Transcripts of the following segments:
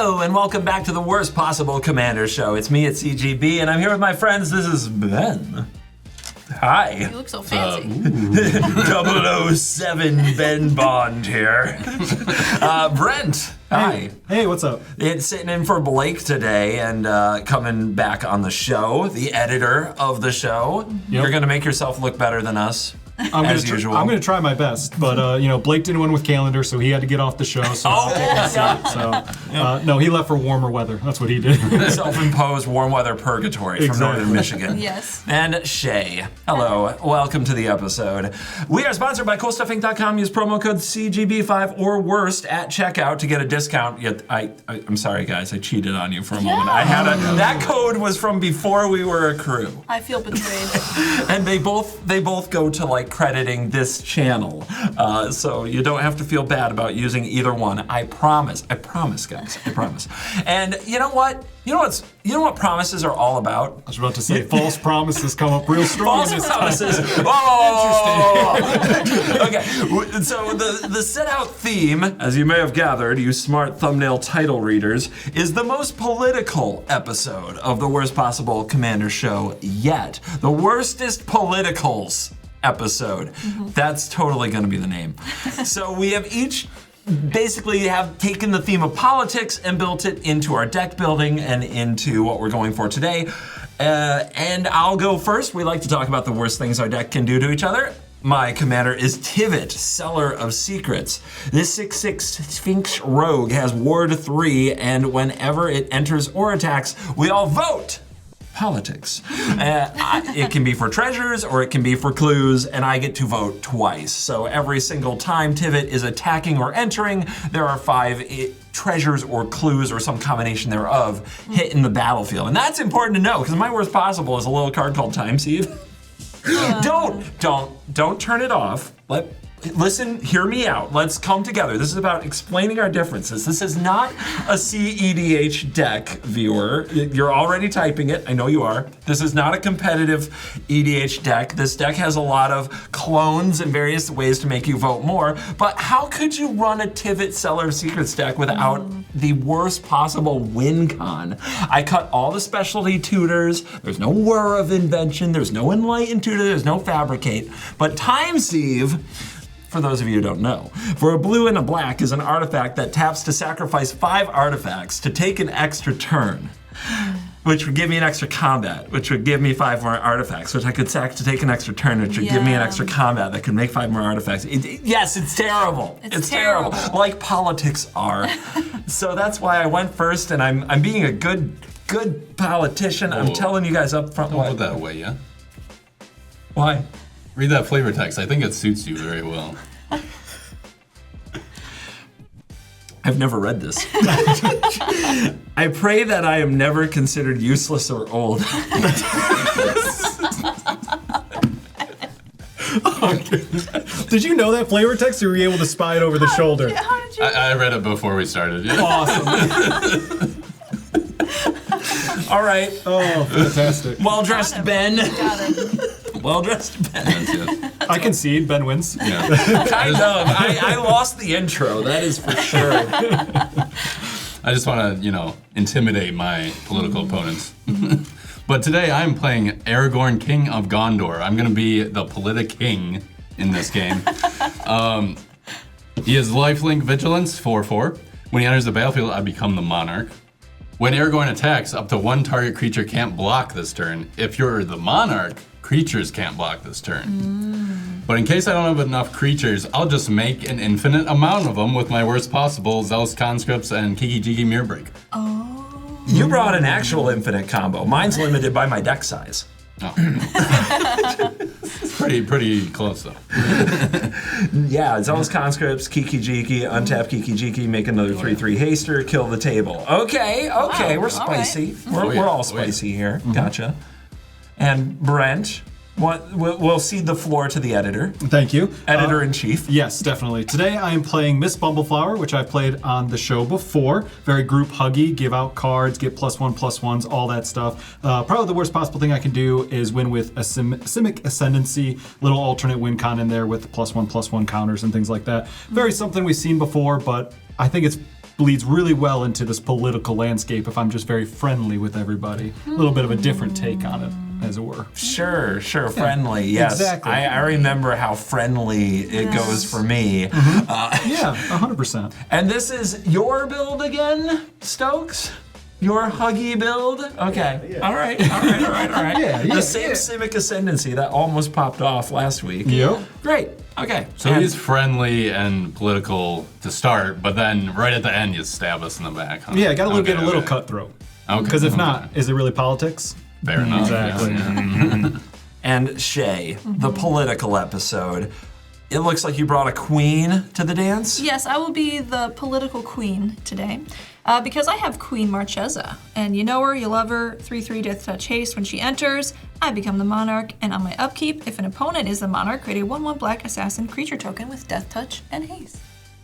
Hello, and welcome back to the worst possible Commander show. It's me at CGB, and I'm here with my friends. This is Ben. Hi. You look so fancy. 007 Ben Bond here. Brent. Hi. Hey, what's up? It's sitting in for Blake today and coming back on the show, the editor of the show. Yep. You're going to make yourself look better than us. As usual. I'm going to try my best, but Blake didn't win with calendar, so he had to get off the show. So no, he left for warmer weather. That's what he did. Self-imposed warm weather purgatory from northern Michigan. Yes. And Shea. Hello, welcome to the episode. We are sponsored by CoastLLC.com. Use promo code CGB5 or worst at checkout to get a discount. Yet I'm sorry, guys, I cheated on you for a moment. I had that code was from before we were a crew. I feel betrayed. And they both go to crediting this channel, so you don't have to feel bad about using either one. I promise, guys. I promise. And you know what? You know what promises are all about? I was about to say false promises come up real strong. False promises. Oh, okay. So the set out theme, as you may have gathered, you smart thumbnail title readers, is the most political episode of the worst possible Commander show yet. The worstest politicals episode. Mm-hmm. That's totally going to be the name. So we have each basically have taken the theme of politics and built it into our deck building and into what we're going for today. And I'll go first. We like to talk about the worst things our deck can do to each other. My commander is Tivit, Seller of Secrets. This 6/6 Sphinx Rogue has Ward 3, and whenever it enters or attacks, we all vote. Politics. It can be for treasures or it can be for clues, and I get to vote twice. So every single time Tivit is attacking or entering, there are 5 treasures or clues or some combination thereof hitting the battlefield. And that's important to know because my worst possible is a little card called Time Sieve. Don't turn it off. Listen, hear me out. Let's come together. This is about explaining our differences. This is not a CEDH deck, viewer. You're already typing it. I know you are. This is not a competitive EDH deck. This deck has a lot of clones and various ways to make you vote more. But how could you run a Tivit Seller of Secrets deck without the worst possible win con? I cut all the specialty tutors. There's no Whir of Invention. There's no Enlightened Tutor. There's no Fabricate. But Time Sieve, for those of you who don't know, for a blue and a black is an artifact that taps to sacrifice 5 artifacts to take an extra turn, which would give me an extra combat, which would give me 5 more artifacts, which I could sack to take an extra turn, which would give me an extra combat that could make 5 more artifacts. Yes, it's terrible. It's terrible. Like politics are. So that's why I went first, and I'm being a good politician. I'm telling you guys up front. Don't put that away, yeah? Why? Read that flavor text. I think it suits you very well. I've never read this. I pray that I am never considered useless or old. Did you know that flavor text, or were you able to spy it over the shoulder? How did you? I read it before we started. Yeah. Awesome. All right. Oh, fantastic. Well-dressed Ben. Got him. Well-dressed Ben. Yes. I concede, Ben wins. Yeah. Kind of. I lost the intro, that is for sure. I just want to, intimidate my political opponents. But today I'm playing Aragorn, King of Gondor. I'm going to be the King in this game. He has Lifelink Vigilance, 4/4. When he enters the battlefield, I become the Monarch. When Aragorn attacks, up to 1 target creature can't block this turn. If you're the Monarch, creatures can't block this turn. But in case I don't have enough creatures, I'll just make an infinite amount of them with my worst possible Zealous Conscripts and Kiki Jiki Mirror. Oh. You brought an actual infinite combo. Mine's limited by my deck size. Oh. pretty close though. Yeah, Zealous Conscripts, Kiki Jiki, untap Kiki Jiki, make another 3/3 haster, kill the table. Okay, Wow, we're spicy. right. We're all spicy here. Gotcha. And Brent, we'll cede the floor to the editor. Thank you. Editor-in-chief. Yes, definitely. Today I am playing Miss Bumbleflower, which I've played on the show before. Very group huggy, give out cards, get +1/+1s, all that stuff. Probably the worst possible thing I can do is win with a Simic Ascendancy, little alternate win con in there with +1/+1 counters and things like that. Very something we've seen before, but I think it's bleeds really well into this political landscape if I'm just very friendly with everybody. A little bit of a different take on it, as it were. Sure, friendly, yes. Exactly. I remember how friendly it goes for me. Yeah, 100%. And this is your build again, Stokes? Your Huggy build? Okay. Yeah. All right. Yeah, The same civic ascendancy that almost popped off last week. Yep. Great. Okay. So he's friendly and political to start, but then right at the end you stab us in the back, huh? Yeah, gotta get a little okay. cutthroat. Okay. Because if not, is it really politics? Fair enough. Exactly. Yeah. And Shea, the political episode. It looks like you brought a queen to the dance? Yes, I will be the political queen today. Because I have Queen Marchesa, and you know her, you love her, 3/3 Death Touch Haste. When she enters, I become the monarch, and on my upkeep, if an opponent is the monarch, create a 1/1 black assassin creature token with Death Touch and Haste.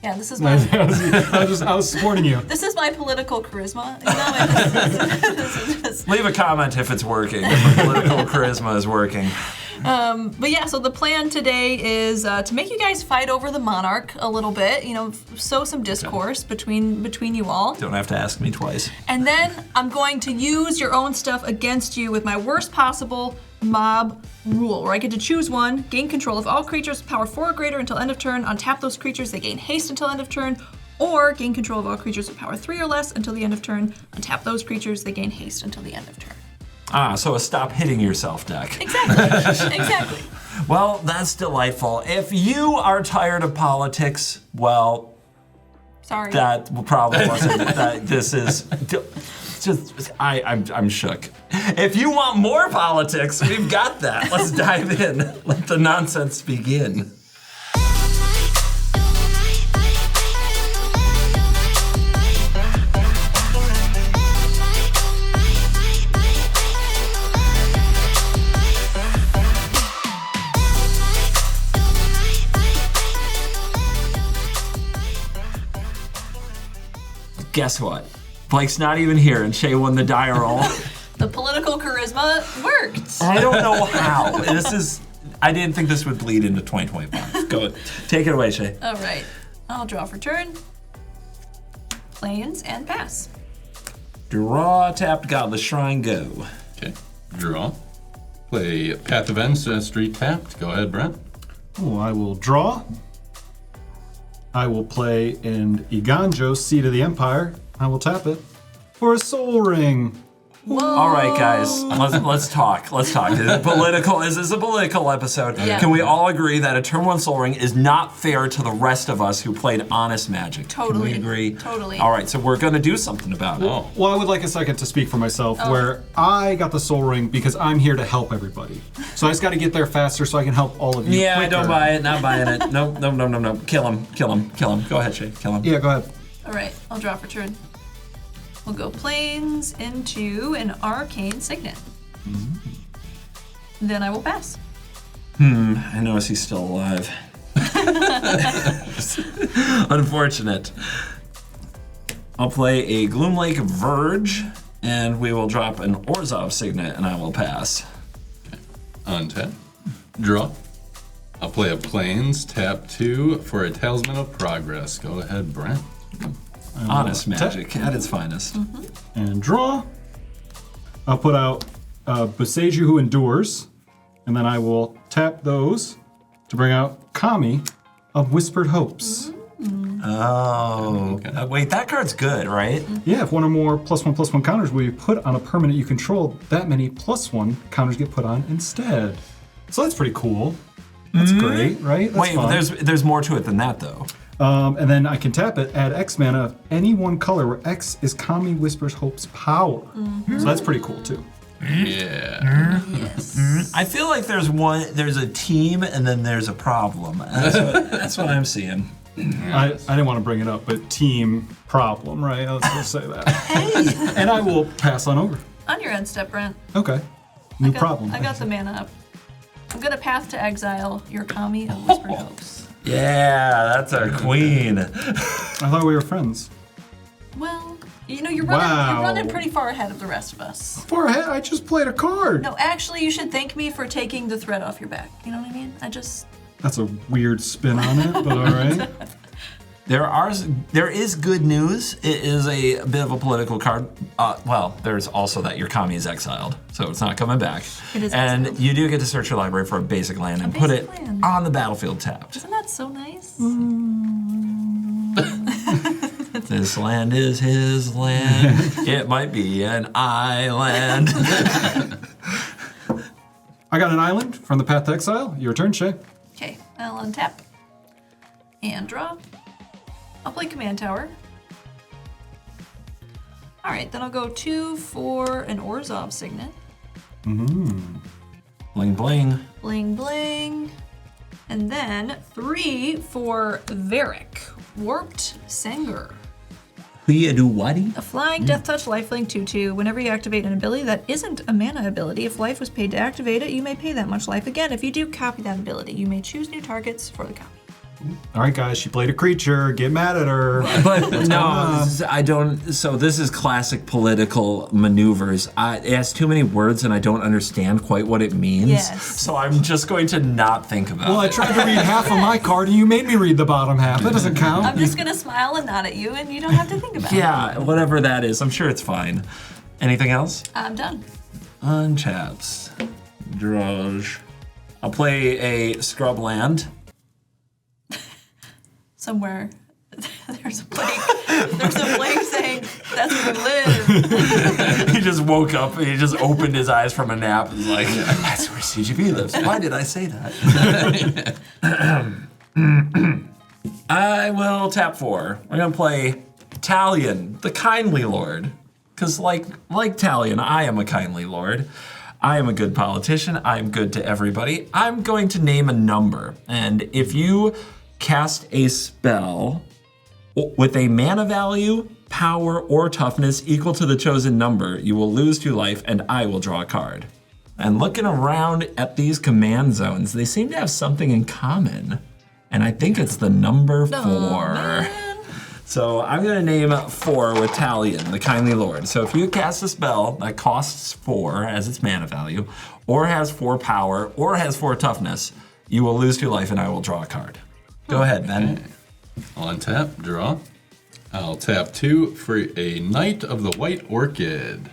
Yeah, this is my I was supporting you. this is my political charisma. You know, this is just, Leave a comment if it's working, if the political charisma is working. But yeah, so the plan today is to make you guys fight over the monarch a little bit. You know, sow some discourse between you all. Don't have to ask me twice. And then I'm going to use your own stuff against you with my worst possible mob rule, where I get to choose one, gain control of all creatures with power 4 or greater until end of turn, untap those creatures, they gain haste until end of turn, or gain control of all creatures with power 3 or less until the end of turn, untap those creatures, they gain haste until the end of turn. So a stop hitting yourself deck. Exactly, exactly. Well, that's delightful. If you are tired of politics, well, Sorry. that probably wasn't. That this is just. I'm shook. If you want more politics, we've got that. Let's dive in. Let the nonsense begin. Guess what? Blake's not even here, and Shea won the die roll. The political charisma worked. I don't know how. I didn't think this would bleed into 2025. Go, take it away, Shea. All right, I'll draw for turn. Plains and pass. Draw, tapped, Godless Shrine, go. Okay. Draw. Play Path of Ancestry tapped. Go ahead, Brent. Oh, I will draw. I will play an Iganjo, Seed of the Empire. I will tap it for a Soul Ring. All right, guys, let's talk. Let's talk. Is it political? Is this a political episode? Yeah. Can we all agree that a turn 1 Soul Ring is not fair to the rest of us who played Honest Magic? Totally. Can we agree? Totally. All right, so we're going to do something about it. Well, I would like a second to speak for myself, where I got the Soul Ring because I'm here to help everybody. So I just got to get there faster so I can help all of you. Yeah, I quicker. don't buy it. Not buying it. No. Kill him. Go ahead, Shea. Kill him. Yeah, go ahead. All right, I'll draw for turn. We'll go Plains into an Arcane Signet. Then I will pass. I notice he's still alive. Unfortunate. I'll play a Gloomlake Verge, and we will drop an Orzhov Signet, and I will pass. Untap. Draw. I'll play a Plains, tap 2 for a Talisman of Progress. Go ahead, Brent. Honest Magic at its finest. And draw. I'll put out Boseiju Who Endures, and then I will tap those to bring out Kami of Whispered Hopes. Oh. Okay. Wait, that card's good, right? Yeah, if one or more +1/+1 counters will be put on a permanent you control, that many +1 counters get put on instead. So that's pretty cool. That's great, right? That's Wait, fun. there's more to it than that, though. And then I can tap it, add X mana of any one color where X is Kami Whispers Hope's power. So that's pretty cool too. Yeah. Yes. I feel like there's a team and then there's a problem. That's what I'm seeing. I didn't want to bring it up, but team problem, right? Let's just say that. And I will pass on over. On your end step, Brent. Okay. New problem. I got the mana up. I'm gonna Path to Exile your Kami of Whispered Hopes. Yeah, that's our queen. I thought we were friends. Well, you know, you're Wow. running pretty far ahead of the rest of us. Far ahead, I just played a card. No, actually, you should thank me for taking the thread off your back. You know what I mean? That's a weird spin on it, but all right. There is good news. It is a bit of a political card. Well, there's also that your commie is exiled, so it's not coming back. It is and exiled. you do get to search your library for a basic land and put it basic land. on the battlefield tapped. Isn't that so nice? This land is his land. It might be an island. I got an island from the Path to Exile. Your turn, Shea. Okay, I'll untap and draw. I'll play Command Tower. All right, then I'll go 2 for an Orzhov Signet. Bling bling. Bling bling. And then 3 for Varric, Warped Sanger. We do whatty? A flying Death Touch lifelink 2/2. Whenever you activate an ability that isn't a mana ability, if life was paid to activate it, you may pay that much life again. If you do copy that ability, you may choose new targets for the copy. All right, guys, she played a creature. Get mad at her. But no, I don't. So this is classic political maneuvers. It has too many words, and I don't understand quite what it means. Yes. So I'm just going to not think about Well, I it. tried to read half of my card, and you made me read the bottom half. That doesn't count. I'm just gonna smile and nod at you, and you don't have to think about it. Yeah, whatever that is. I'm sure it's fine. Anything else? I'm done. Untaps. Draws. I'll play a scrub land. Somewhere there's a blank saying that's where we live. He just woke up and he just opened his eyes from a nap and was like, that's where CGP lives. Why did I say that? I will tap 4. We're gonna play Talion, the Kindly Lord. Because like Talion, I am a kindly lord. I am a good politician. I am good to everybody. I'm going to name a number. And if you cast a spell with a mana value, power, or toughness equal to the chosen number, you will lose 2 life and I will draw a card. And looking around at these command zones, they seem to have something in common. And I think it's the number 4. Man. So I'm gonna name 4 with Talion, the Kindly Lord. So if you cast a spell that costs 4 as its mana value, or has 4 power, or has 4 toughness, you will lose 2 life and I will draw a card. Go ahead, Ben. I'll untap, draw. I'll tap 2 for a Knight of the White Orchid.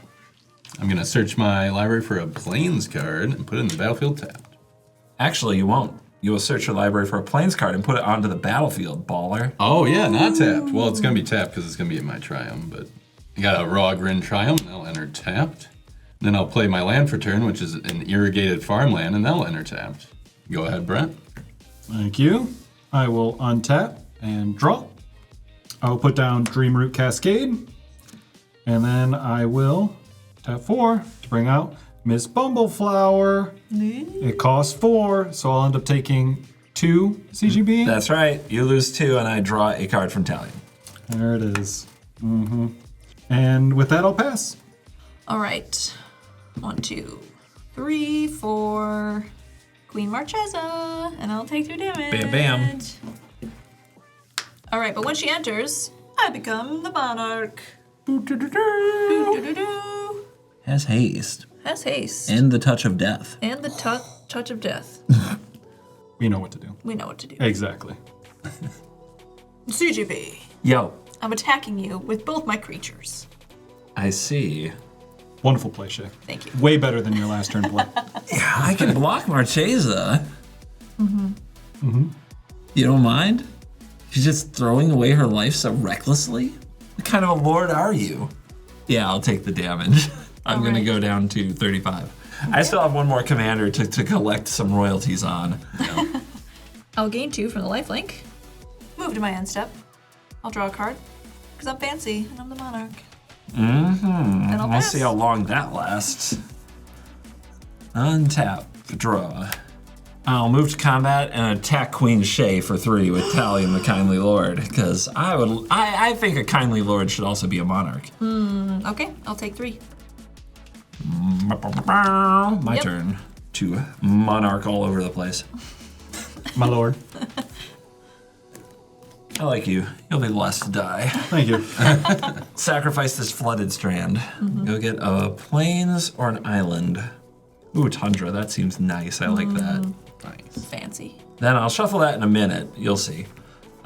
I'm gonna search my library for a Plains card and put it in the battlefield tapped. Actually, you won't. You will search your library for a Plains card and put it onto the battlefield, baller. Oh yeah, not tapped. Well, it's gonna be tapped because it's gonna be in my Triumph, but I got a Rogrin Triumph, and that'll enter tapped. Then I'll play my land for turn, which is an irrigated farmland, and that'll enter tapped. Go ahead, Brent. Thank you. I will untap and draw. I will put down Dreamroot Cascade. And then I will tap 4 to bring out Miss Bumbleflower. It costs 4, so I'll end up taking 2 CGB. That's right. You lose 2 and I draw a card from Talion. There it is. And with that, I'll pass. All right. 1, 2, 3, 4. Queen Marchesa, and I'll take 2 damage. Bam, bam. All right, but when she enters, I become the monarch. Has haste. Has haste. And the touch of death. And the touch of death. We know what to do. We know what to do. Exactly. CGB. Yo, I'm attacking you with both my creatures. I see. Wonderful play, Shea. Thank you. Way better than your last turn play. Yeah, I can block Marchesa. You don't mind? She's just throwing away her life so recklessly? What kind of a lord are you? Yeah, I'll take the damage. I'm gonna Alright. go down to 35. I still have one more commander to collect some royalties on. I'll gain 2 from the lifelink. Move to my end step. I'll draw a card. Because I'm fancy and I'm the monarch. And I'll We'll pass. see how long that lasts. Untap, draw. I'll move to combat and attack Queen Shea for 3 with Talion the Kindly Lord, because I think a Kindly Lord should also be a monarch. Okay, I'll take 3. My Yep. turn to monarch all over the place. My lord. I like you. You'll be the last to die. Thank you. Sacrifice this flooded strand. Go get a plains or an island. Ooh, tundra. That seems nice. I like that. Nice. Fancy. Then I'll shuffle that in a minute. You'll see.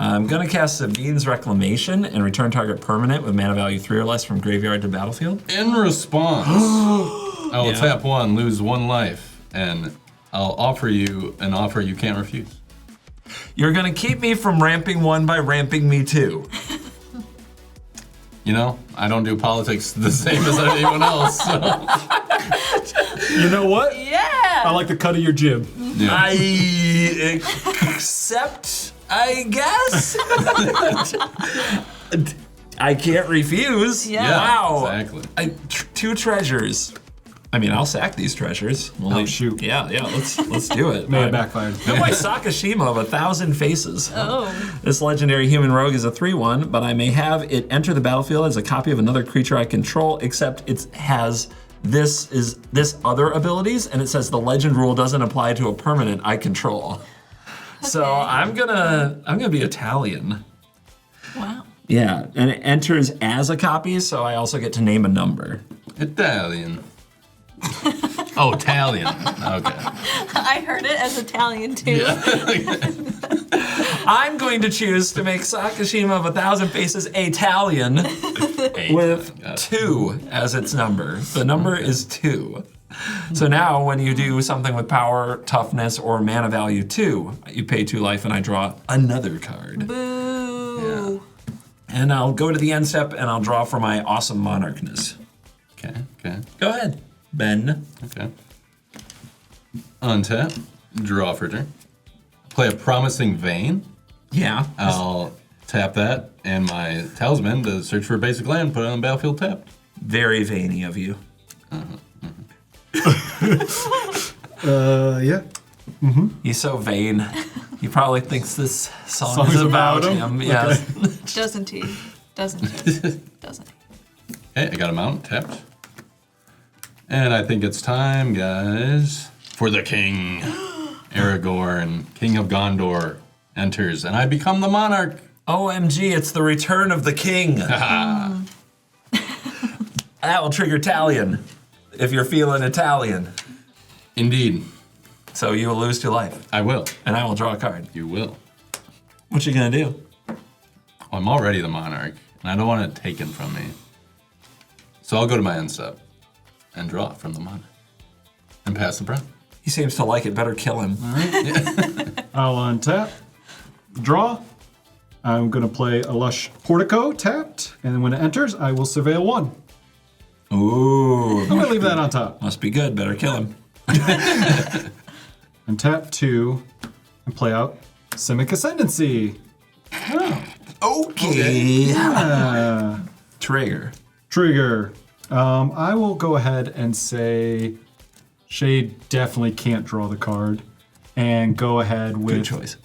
I'm gonna cast Sabine's Reclamation and return target permanent with mana value 3 or less from graveyard to battlefield. In response, I will tap 1, lose 1 life, and I'll offer you an offer you can't refuse. You're gonna keep me from ramping 1 by ramping me 2. You know, I don't do politics the same as anyone else. So. You know what? Yeah. I like the cut of your jib. Yeah. I accept, I guess. I can't refuse. Yeah. Wow. Exactly. 2 treasures. I mean, I'll sack these treasures. Oh, shoot. Yeah, let's do it. May have backfired. Got my Sakashima of 1,000 Faces. Oh. This legendary human rogue is a 3/1, but I may have it enter the battlefield as a copy of another creature I control, except it has this other abilities, and it says the legend rule doesn't apply to a permanent I control. So I'm gonna be Italian. Wow. Yeah, and it enters as a copy, so I also get to name a number. Italian. Oh, Italian. Okay. I heard it as Italian too. I'm going to choose to make Sakashima of 1,000 Faces Italian with 2 as its number. The number is 2. So now when you do something with power, toughness, or mana value 2, you pay 2 life and I draw another card. Boo. Yeah. And I'll go to the end step and I'll draw for my awesome monarchness. Okay. Go ahead, Ben. Okay. Untap, draw for turn. Play a Promising Vein. Yeah. I'll tap that and my Talisman to search for a basic land, put it on the battlefield tapped. Very veiny of you. Yeah. He's so vain. He probably thinks this song is Song's about about him. him? Yes. Doesn't he? Doesn't he? Doesn't he? Hey, I got a mount tapped. And I think it's time, guys, for the king. Aragorn, King of Gondor, enters, and I become the monarch. OMG, it's the return of the king. That will trigger Italian if you're feeling Italian. Indeed, So you will lose 2 life, I will. and I will draw a card. You will. What you gonna do? Well, I'm already the monarch, and I don't want it taken from me. So I'll go to my end step and draw from the monarch and pass the Brent. He seems to like it. Better kill him. I'll untap, draw. I'm going to play a Lush Portico tapped, and then when it enters, I will surveil 1. Ooh, I'm going to leave that on top. must be good. Better kill him. And tap 2 and play out Simic Ascendancy. Okay. Trigger. Trigger. I will go ahead and say Shea definitely can't draw the card, and go ahead with Good choice.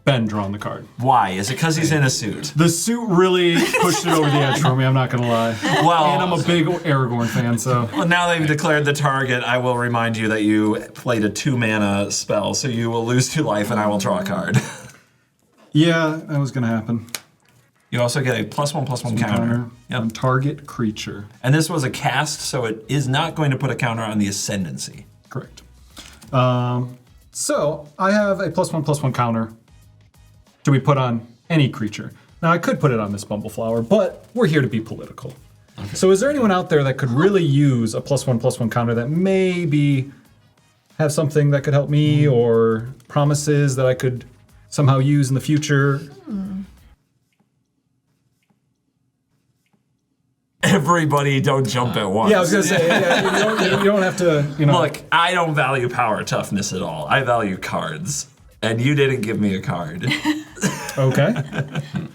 Ben drawing the card. Why? Is it because he's in a suit? The suit really pushed it over the edge for me, I'm not gonna lie. Well, And I'm a big Aragorn fan, so. Well, now that you've declared the target, I will remind you that you played a 2 mana spell, so you will lose 2 life and I will draw a card. Yeah, that was gonna happen. You also get a +1/+1 counter. On target creature. And this was a cast, so it is not going to put a counter on the Ascendancy. Correct. So I have a +1/+1 counter to be put on any creature. Now I could put it on this Bumbleflower, but we're here to be political. Okay. So is there anyone out there that could really use a +1/+1 counter that maybe have something that could help me or promises that I could somehow use in the future? Everybody don't jump at once. Yeah, I was gonna say, you don't have to, Look, I don't value power toughness at all. I value cards. And you didn't give me a card. Okay.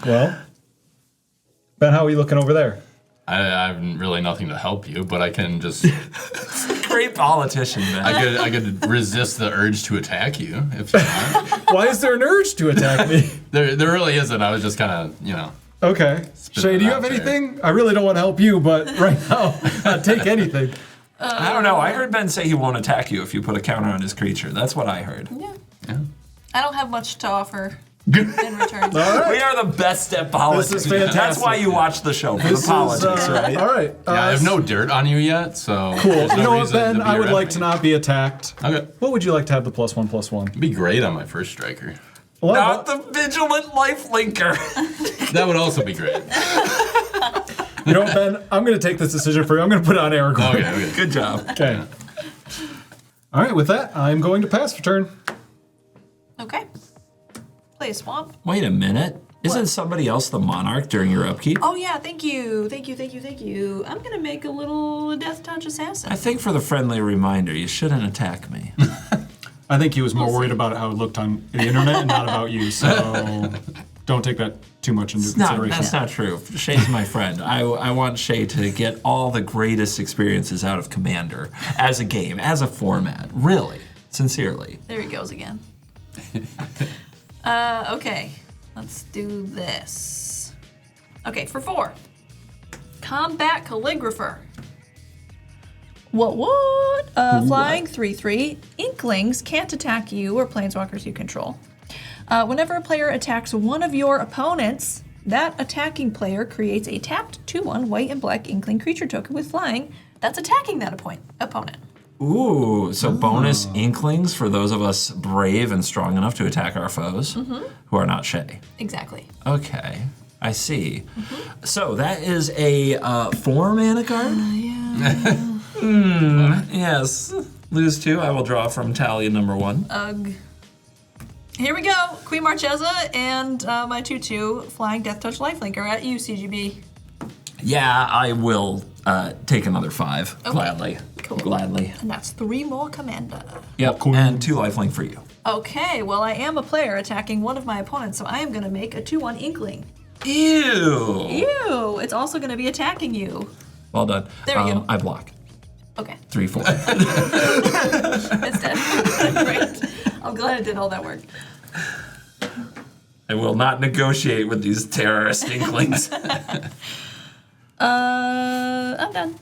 Well, Ben, how are you looking over there? I have really nothing to help you, but I can just. Great politician, man. I could resist the urge to attack you if you want. Why is there an urge to attack me? There really isn't. I was just kind of, Okay. Shay, do you have anything? I really don't want to help you, but right now, I'd take anything. I don't know. I heard Ben say he won't attack you if you put a counter on his creature. That's what I heard. Yeah. Yeah. I don't have much to offer in return. All right. We are the best at politics. This is fantastic. That's why you watch the show, for This the politics, is, right? All right. Yeah, I have no dirt on you yet, so. Cool. there's You no know what, reason Ben? to be I would your like to enemy. not be attacked. Okay. What would you like to have the +1/+1? It'd be great on my first striker. Not the vigilant lifelinker. That would also be great. You know what, Ben? I'm going to take this decision for you. I'm going to put it on Aragorn. Okay. Good job. Okay. All right, with that, I'm going to pass for turn. Okay. Play a swamp. Wait a minute. Isn't somebody else the monarch during your upkeep? Oh yeah, thank you. I'm gonna make a little Death Touch Assassin. I think for the friendly reminder, you shouldn't attack me. I think he was more worried about how it looked on the internet and not about you, so don't take that too much into consideration. That's not true. Shea's my friend. I want Shea to get all the greatest experiences out of Commander as a game, as a format. Really. Sincerely. There he goes again. Okay. Let's do this. Okay, for 4. Combat Calligrapher. What? Flying 3/3. Inklings can't attack you or planeswalkers you control. Whenever a player attacks one of your opponents, that attacking player creates a tapped 2/1 white and black Inkling creature token with flying that's attacking that opponent. Ooh, so bonus Inklings for those of us brave and strong enough to attack our foes who are not Shea. Exactly. Okay, I see. So that is a 4-mana card? Yeah. Yes. Lose 2, I will draw from tally number 1. Ugh. Here we go. Queen Marchesa and my 2/2 Flying Death Touch Lifelinker at you, CGB. Yeah, I will take another 5, Okay. gladly. Cool. Gladly. And that's 3 more Commander. Yep, and 2 lifelink for you. Okay, well, I am a player attacking one of my opponents, so I am going to make a 2/1 Inkling. Ew. Ew! It's also going to be attacking you. Well done. There we go. I block. Okay, 3/4. it's dead. Great. I'm glad I did all that work. I will not negotiate with these terrorist Inklings. I'm done.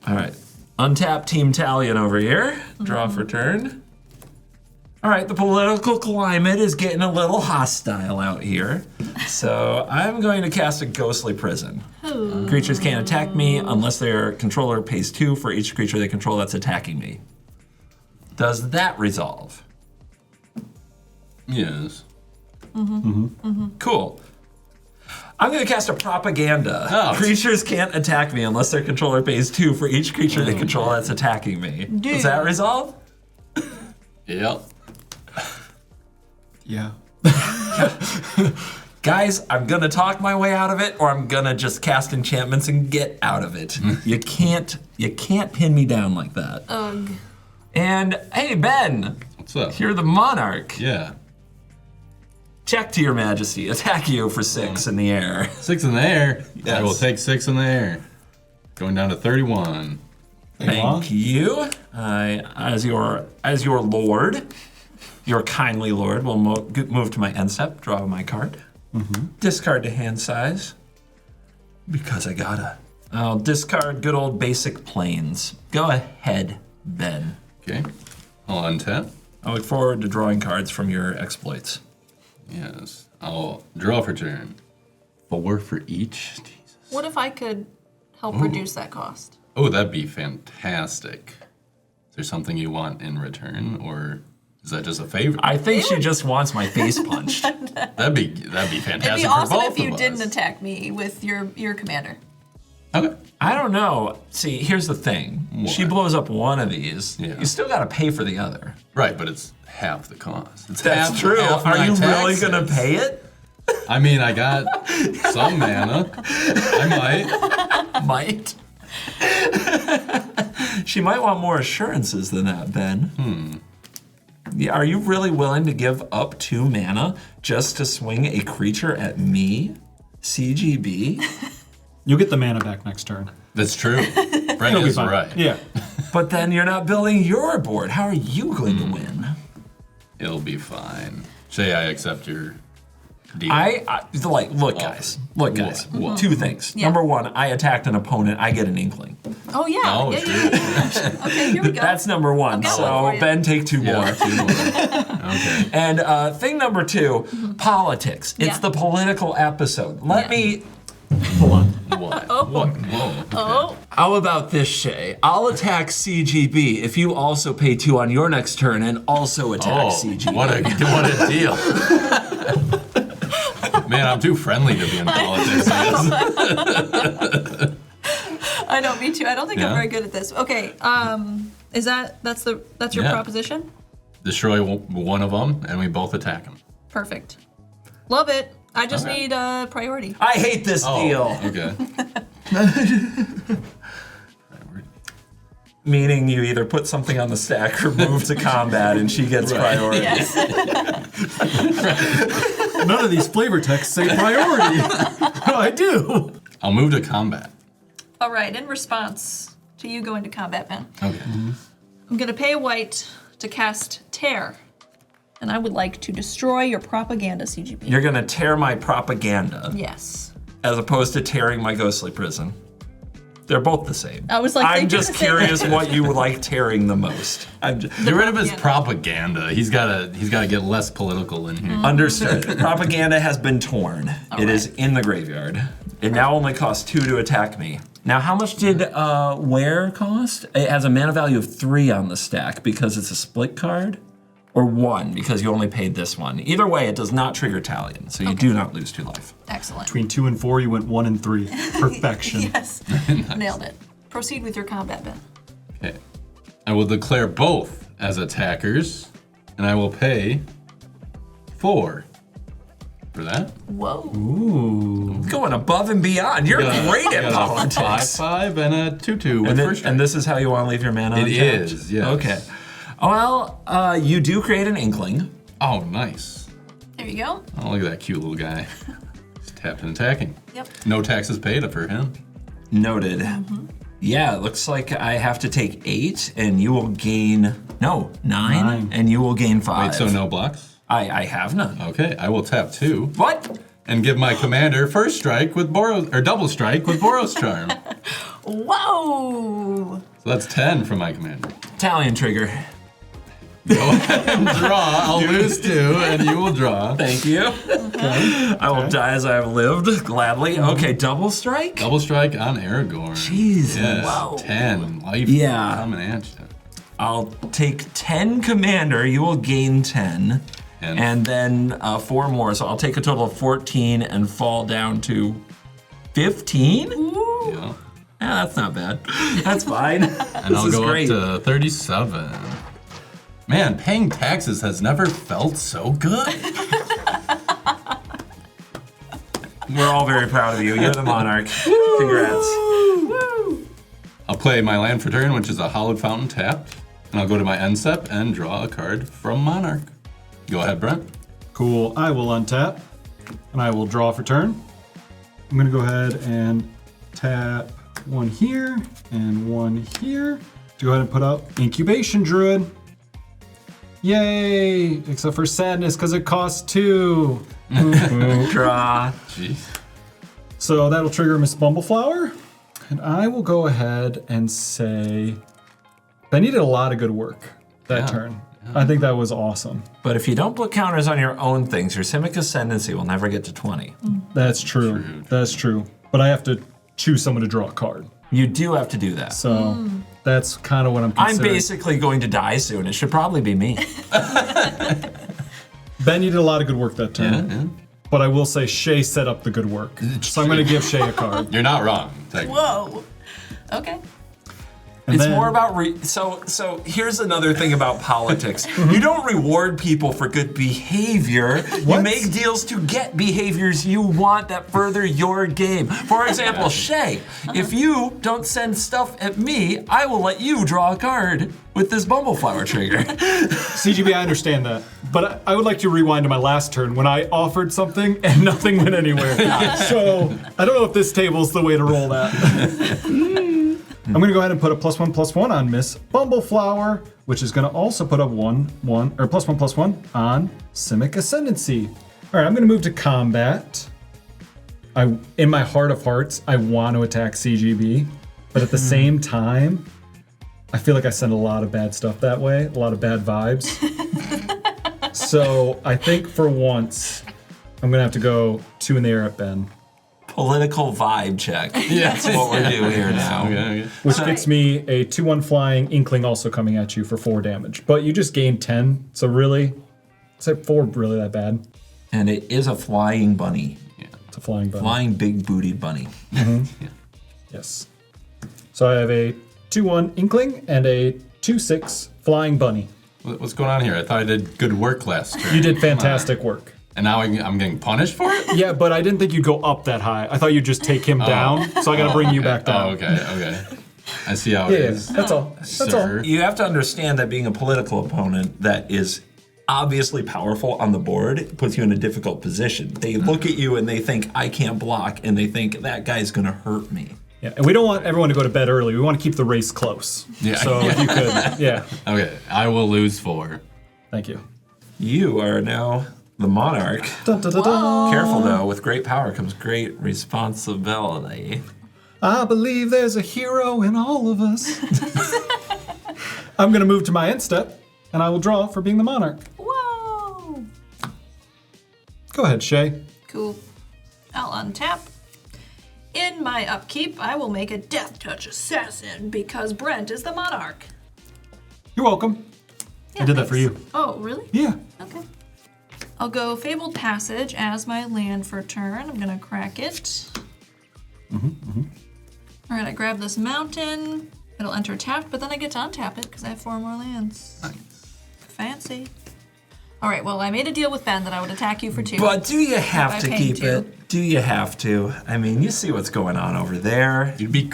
All right. Untap Team Talion over here. Draw for turn. All right, the political climate is getting a little hostile out here. So I'm going to cast a Ghostly Prison. Creatures can't attack me unless their controller pays 2 for each creature they control that's attacking me. Does that resolve? Yes. Cool. I'm going to cast a Propaganda. Oh. Creatures can't attack me unless their controller pays 2 for each creature they control that's attacking me. Does that resolve? Yep. Yeah. Guys, I'm going to talk my way out of it, or I'm going to just cast enchantments and get out of it. You can't pin me down like that. Ugh. And hey, Ben, What's up? you're the monarch. Yeah. Check to your majesty. Attack you for 6 in the air. 6 in the air. Yes. I will take 6 in the air. Going down to 31. Thank you. As your lord, your kindly lord, will move to my end step, draw my card. Discard to hand size. Because I gotta. I'll discard good old basic planes. Go ahead, Ben. Okay. I'll untap. I look forward to drawing cards from your exploits. Yes. I'll draw for turn. 4 for each. Jesus. What if I could help reduce that cost? Oh, that'd be fantastic. Is there something you want in return, or is that just a favor? I think she just wants my face punched. That'd be fantastic. It'd be for awesome both if you of didn't us. attack me with your commander. Okay. I don't know. See, here's the thing. She What? blows up one of these. Yeah. You still gotta pay for the other. Right, but it's half the cost. It's That's true. half Are my you really taxes. gonna pay it? I mean, I got some mana. I might. Might. She might want more assurances than that, Ben. Yeah, are you really willing to give up 2 mana just to swing a creature at me? CGB? You'll get the mana back next turn. That's true. Brent It'll be is fine. right. Yeah. But then you're not building your board. How are you going to win? It'll be fine. Shea, I accept your deal. Look, guys. Look, guys. What? 2 things. Yeah. Number 1, I attacked an opponent. I get an Inkling. Oh yeah. Oh, yeah. Okay, here we go. That's number 1. I'll get one So for you. Ben, take 2 more. Yeah, 2 more. Okay. And thing number 2, politics. It's Yeah. the political episode. Let Yeah. me. Hold on. What? Oh. What? Whoa. Okay. Oh. How about this, Shea? I'll attack CGB if you also pay 2 on your next turn and also attack Oh, CGB. what a deal. Man, I'm too friendly to be in politics. I guess. I know, me too. I don't think I'm Yeah. very good at this. Okay, that's your Yeah. proposition? Destroy one of them, and we both attack him. Perfect. Love it. I just Okay. need priority. I hate this deal. Okay. Meaning you either put something on the stack or move to combat and she gets priority. Yes. None of these flavor texts say priority. I do. I'll move to combat. All right, in response to you going to combat, Ben, Okay. I'm going to pay a white to cast Tear. And I would like to destroy your propaganda, CGB. You're gonna tear my propaganda Yes. as opposed to tearing my ghostly prison. They're both the same. I was like, they I'm do just the same curious thing. what you would like tearing the most. Get rid of his propaganda. He's gotta get less political in here. Understood. Propaganda has been torn. It is in the graveyard. It now only costs 2 to attack me. Now, how much did Wear cost? It has a mana value of 3 on the stack because it's a split card, or 1 because you only paid this one. Either way, it does not trigger Talion, so you do not lose 2 life. Excellent. Between 2 and 4, you went 1 and 3. Perfection. Yes. Nailed it. Proceed with your combat, Ben. Okay. I will declare both as attackers, and I will pay 4 for that. Whoa. Going above and beyond. You're great at Got a politics. 5/5 and a 2/2 with first And this is how you want to leave your mana It untapped? is, yes. Okay. Well, you do create an Inkling. Oh, nice. There you go. Oh, look at that cute little guy. He's tapped and attacking. Yep. No taxes paid for him. Noted. Yeah, it looks like I have to take 8, and you will gain 9, and you will gain 5. Wait, so no blocks? I have none. Okay, I will tap 2 What? and give my commander first strike with double strike with Boros Charm. Whoa. So that's 10 from my commander. Talion trigger. Go ahead and draw. I'll lose 2, and you will draw. Thank you. I will die as I have lived, gladly. Okay, double strike? Double strike on Aragorn. Jeez. Yes, Wow. 10 life. Yeah. Coming at you. I'll take 10 commander, you will gain 10. And- And then 4 more, so I'll take a total of 14 and fall down to 15? Ooh. Yeah. Yeah, that's not bad. That's fine. And I'll This is go great. up to 37. Man, paying taxes has never felt so good. We're all very proud of you. You're the monarch. Congrats. I'll play my land for turn, which is a Hallowed Fountain tapped. And I'll go to my end step and draw a card from Monarch. Go ahead, Brent. Cool. I will untap, and I will draw for turn. I'm going to go ahead and tap 1 here and 1 here to go ahead and put out Incubation Druid. Yay! Except for Sadness, because it costs 2. Draw. Jeez. So that'll trigger Miss Bumbleflower. And I will go ahead and say, I needed a lot of good work that turn. I think that was awesome. But if you don't put counters on your own things, your Simic Ascendancy will never get to 20. That's true. That's true. But I have to choose someone to draw a card. You do have to do that. So that's kind of what I'm I'm considering. basically going to die soon. It should probably be me. Ben, you did a lot of good work that turn. Yeah. But I will say Shea set up the good work. So I'm going to give Shea a card. You're not wrong. technically. Whoa. Okay. And It's then- more about so here's another thing about politics. You don't reward people for good behavior. You What? make deals to get behaviors you want that further your game. For example, Shea, if you don't send stuff at me, I will let you draw a card with this Bumbleflower trigger. CGB, I understand that. But I would like to rewind to my last turn when I offered something and nothing went anywhere. So I don't know if this table's the way to roll that. I'm going to go ahead and put a +1/+1 on Miss Bumbleflower, which is going to also put a +1/+1 on Simic Ascendancy. All right, I'm going to move to combat. In my heart of hearts, I want to attack CGB, but at the same time, I feel like I send a lot of bad stuff that way, a lot of bad vibes. So I think for once, I'm going to have to go 2 in the air at Ben. Political vibe check. That's what we're doing here now. Okay. Which gets me a 2/1 flying Inkling also coming at you for 4 damage. But you just gained 10, so really, is that 4 really that bad? And it is a flying bunny. It's a flying bunny. Flying big booty bunny. Yes. So I have a 2-1 Inkling and a 2-6 Flying Bunny. What's going on here? I thought I did good work last turn. You did fantastic work. And now I'm getting punished for it? Yeah, but I didn't think you'd go up that high. I thought you'd just take him down, so I gotta bring you back down. Oh, okay. I see how it is. That's all. That's Sir. all. You have to understand that being a political opponent that is obviously powerful on the board puts you in a difficult position. They look at you and they think, I can't block, and they think that guy's gonna hurt me. Yeah, and we don't want everyone to go to bed early. We want to keep the race close. Yeah. So if you could, yeah. Okay, I will lose 4. Thank you. You are now the monarch. Dun, dun, dun, dun. Careful though, with great power comes great responsibility. I believe there's a hero in all of us. I'm gonna move to my end step, and I will draw for being the monarch. Whoa! Go ahead, Shea. Cool. I'll untap. In my upkeep, I will make a Death Touch Assassin because Brent is the monarch. You're welcome. Yeah, I did that for thanks. you. Oh, really? Yeah. Okay. I'll go Fabled Passage as my land for turn. I'm gonna crack it. All right, I grab this mountain. It'll enter tapped, but then I get to untap it because I have 4 more lands. Nice. Fancy. All right, well, I made a deal with Ben that I would attack you for 2. But do you have If to I paid keep 2. it? Do you have to? I mean, you see what's going on over there. You'd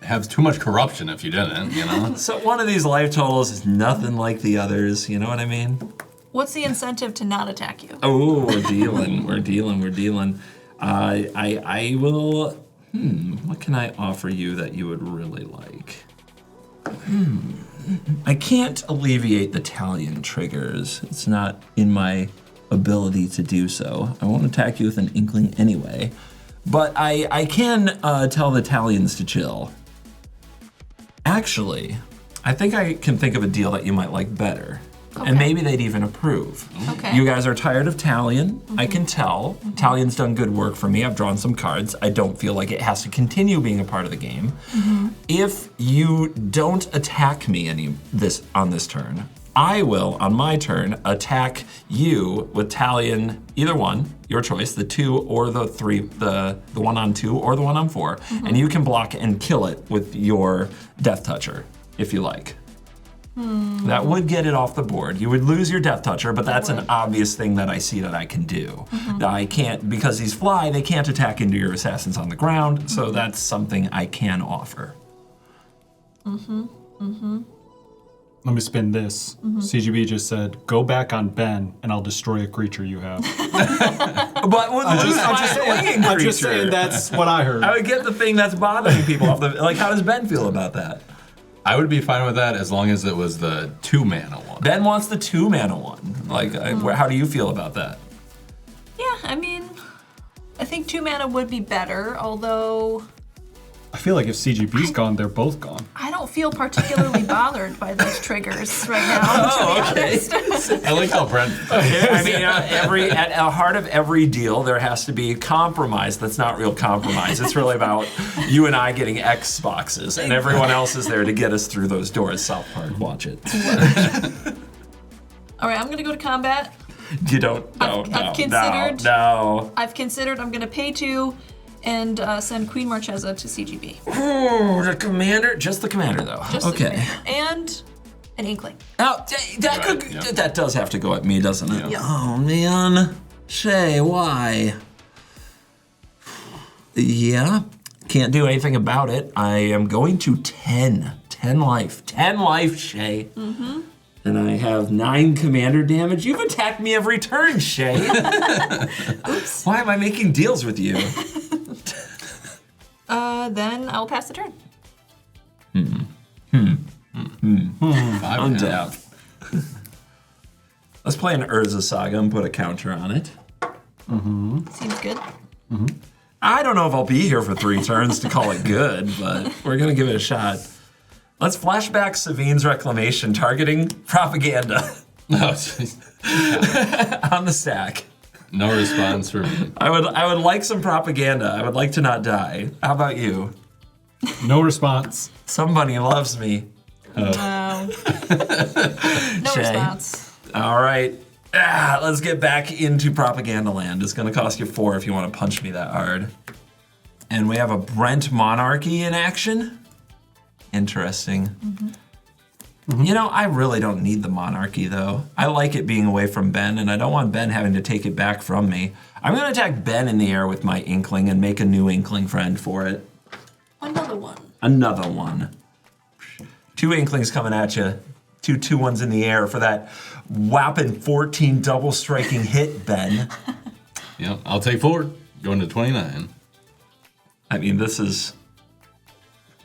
have too much corruption if you didn't, you know? So one of these life totals is nothing like the others, you know what I mean? What's the incentive to not attack you? Oh, we're dealing, we're dealing. I will, what can I offer you that you would really like? I can't alleviate the Talion triggers. It's not in my ability to do so. I won't attack you with an Inkling anyway. But I can tell the Talions to chill. Actually, I think I can think of a deal that you might like better. Okay. And maybe they'd even approve. Okay. You guys are tired of Talion. I can tell. Talion's done good work for me. I've drawn some cards. I don't feel like it has to continue being a part of the game. If you don't attack me on this turn, I will, on my turn, attack you with Talion, either one, your choice, the 2 or the 3, the one on 2 or the one on 4, and you can block and kill it with your Death Toucher, if you like. That would get it off the board. You would lose your Death Toucher, but that's an obvious thing that I see that I can do. I can't, because these fly, they can't attack into your assassins on the ground, so that's something I can offer. Let me spin this. CGB just said, "Go back on Ben, and I'll destroy a creature you have." But would lose my swinging I'm just creature. saying that's what I heard. I would get the thing that's bothering people off the, like, how does Ben feel about that? I would be fine with that as long as it was the 2 mana one. Ben wants the 2 mana one. Like, how do you feel about that? Yeah, I mean, I think 2 mana would be better, although I feel like if CGB's gone, they're both gone. I don't feel particularly bothered by those triggers right now, to be honest. I like how Brent. I mean, at the heart of every deal, there has to be compromise. That's not real compromise. It's really about you and I getting Xboxes, and everyone else is there to get us through those doors. South Park, watch it. All right, I'm gonna go to combat. You don't. No, I've considered- no. I've considered I'm gonna pay 2 and send Queen Marchesa to CGB. Ooh, the commander, just the commander though. Just the okay. commander. And an Inkling. Now, that does have to go at me, doesn't it? Yeah. Oh man, Shea, why? Yeah, can't do anything about it. I am going to 10 life, 10 life, Shea. And I have 9 commander damage. You've attacked me every turn, Shea. Oops. Why am I making deals with you? Then I'll pass the turn. Untap. Let's play an Urza Saga and put a counter on it. Seems good. I don't know if I'll be here for 3 turns to call it good, but we're gonna give it a shot. Let's flashback Savine's Reclamation, targeting propaganda No, jeez. on the stack. No response from me. I would like some propaganda. I would like to not die. How about you? No response. Somebody loves me. No Shea. response. All right. Let's get back into Propaganda Land. It's going to cost you 4 if you want to punch me that hard. And we have a Brent Monarchy in action. Interesting. You know, I really don't need the Monarchy, though. I like it being away from Ben, and I don't want Ben having to take it back from me. I'm going to attack Ben in the air with my Inkling and make a new Inkling friend for it. Another one. Another one. 2 Inklings coming at you. 2 2-1s in the air for that whopping 14 double striking hit, Ben. Yep, I'll take 4. Going to 29. I mean, this is...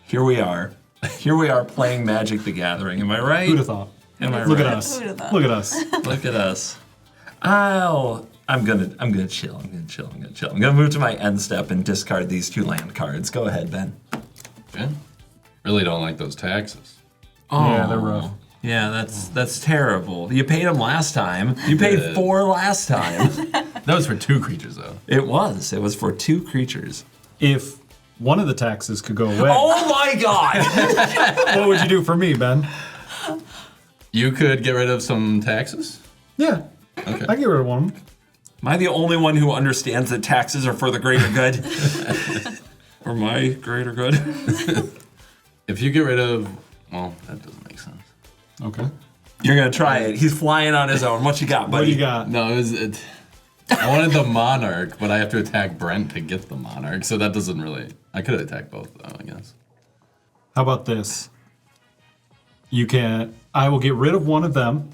Here we are. Here we are playing Magic the Gathering. Am I right? Who'd have thought? Am I Look right? at us. Who'd have thought? Look at us. Look at us. Oh, I'm gonna chill. I'm gonna move to my end step and discard these 2 land cards. Go ahead, Ben. Okay. Really don't like those taxes. Yeah, they're rough. Yeah, that's terrible. You paid them last time. You paid 4 last time. That was for 2 creatures, though. It was for 2 creatures. If one of the taxes could go away, Oh my god! what would you do for me, Ben? You could get rid of some taxes? Yeah, Okay. I get rid of one. Am I the only one who understands that taxes are for the greater good? Or my greater good? If you get rid of... Well, that doesn't make sense. Okay. You're gonna try it. He's flying on his own. What you got, buddy? What do you got? No, I wanted the Monarch, but I have to attack Brent to get the Monarch, so that doesn't really... I could attack both, though, I guess. How about this? I will get rid of one of them,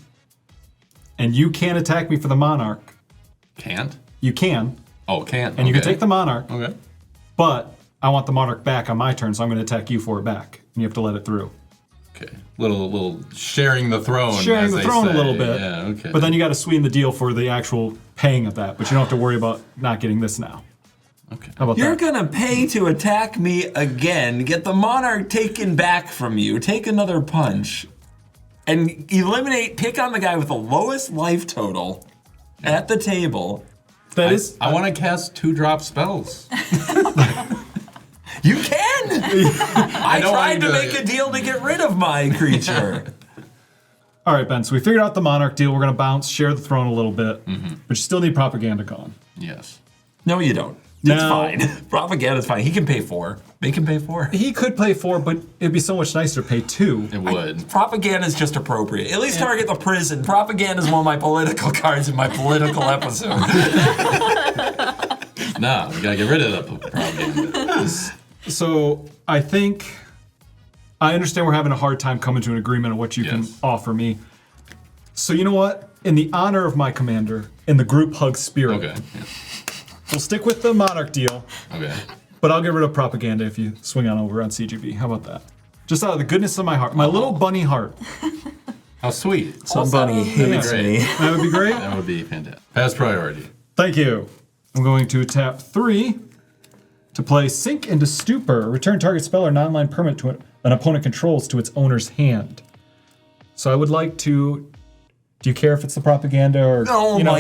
and you can attack me for the Monarch. Can't? You can, Oh, can't. and you can take the Monarch, Okay. but I want the Monarch back on my turn, so I'm going to attack you for it back, and you have to let it through. Okay. Little sharing the throne. Sharing as the they throne a say. little bit. Yeah, okay. But then you got to sweeten the deal for the actual paying of that, but you don't have to worry about not getting this now. Okay. How about You're that? gonna pay to attack me again, get the Monarch taken back from you, take another punch, and pick on the guy with the lowest life total at the table. That is. I want to cast 2-drop spells. You can! I know I tried to do make it. a deal to get rid of my creature. All right, Ben, so we figured out the Monarch deal. We're going to bounce, share the throne a little bit, but you still need Propaganda gone. Yes. No, you don't. It's No. fine. Propaganda's fine. He can pay 4. Make him pay 4. He could play 4, but it'd be so much nicer to pay 2. It would. Propaganda is just appropriate. At least target the prison. Propaganda is one of my political cards in my political episode. No, we gotta get rid of the propaganda. So I think I understand we're having a hard time coming to an agreement on what you can Yes. offer me. So you know what? In the honor of my commander, in the group hug spirit, Okay. Yeah. we'll stick with the Monarch deal, Okay. but I'll get rid of Propaganda if you swing on over on CGB. How about that? Just out of the goodness of my heart, my little bunny heart. How sweet. Somebody hates great. me. That would be great. That would be fantastic. Pass priority. Thank you. I'm going to tap 3 to play Sink into Stupor. Return target spell or non-land permanent to an opponent controls to its owner's hand. So I would like to. Do you care if it's the Propaganda or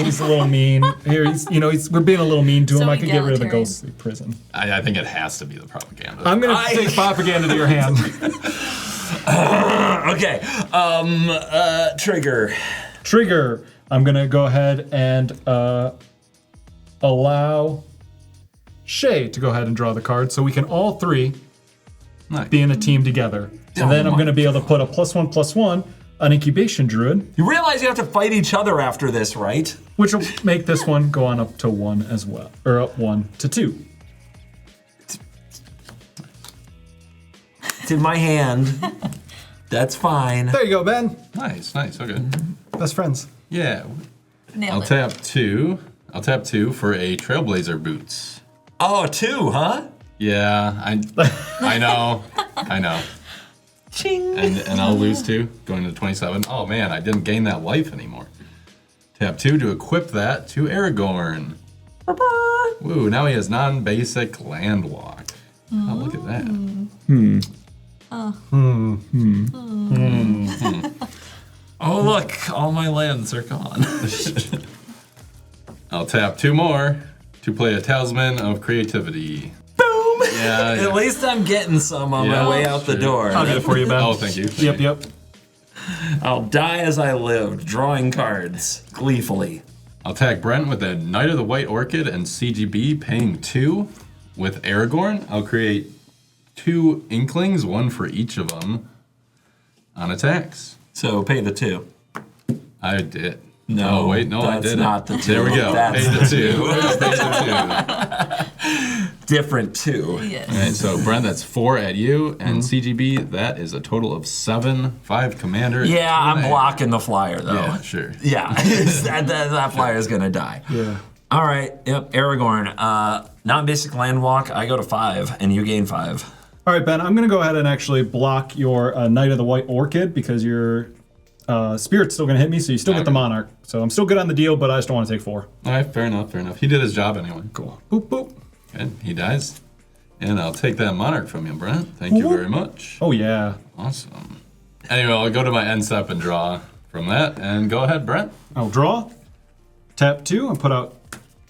he's a little mean? Here we're being a little mean to him. So I could get rid of the egalitarian. ghostly prison. I think it has to be the propaganda. I'm gonna take Propaganda to your hand. Okay. Trigger. Trigger. I'm gonna go ahead and allow Shea to go ahead and draw the card, so we can all 3 Nice. be in a team together. And then I'm going to be able to put a +1/+1 on Incubation Druid, You realize you have to fight each other after this, right? which will make this one go on up to 1 as well, or up 1 to 2. It's in my hand. That's fine. There you go, Ben. Nice. Okay. Best friends. Yeah. Nailed I'll it. tap 2. I'll tap 2 for a Trailblazer Boots. Oh, 2, huh? Yeah, I know. I know. Ching. And I'll lose 2, going to 27. Oh man, I didn't gain that life anymore. Tap 2 to equip that to Aragorn. Woo, now he has non-basic land walk. Oh, look at that. Oh, look, all my lands are gone. I'll tap 2 more to play a Talisman of Creativity. Boom! Yeah, At least I'm getting some on my Yeah, way out the sure. door. I'll get it for you, Ben. Oh, thank you. Yep. I'll die as I lived, drawing cards gleefully. I'll attack Brent with a Knight of the White Orchid and CGB, paying 2. With Aragorn, I'll create 2 Inklings, 1 for each of them, on attacks. So pay the 2. I did. No, Oh, wait, no, I that's didn't. not the 2. There we go. That's Pay the 2. Pay the 2. Different 2. Yes. All right, so Brent, that's 4 at you, and CGB, that is a total of 7. 5 commander. Yeah, 2 I'm land. blocking the flyer though. Yeah, sure. Yeah, that flyer is gonna die. Yeah. All right, yep, Aragorn. Non-basic land walk, I go to 5, and you gain 5. All right, Ben, I'm going to go ahead and actually block your Knight of the White Orchid because your Spirit's still going to hit me, so you still get the Monarch. So I'm still good on the deal, but I just don't want to take 4. All right, fair enough, fair enough. He did his job anyway. Cool. Boop, boop. Good, he dies. And I'll take that Monarch from you, Brent. Thank you very much. Oh, yeah. Awesome. Anyway, I'll go to my end step and draw from that, and go ahead, Brent. I'll draw, tap 2, and put out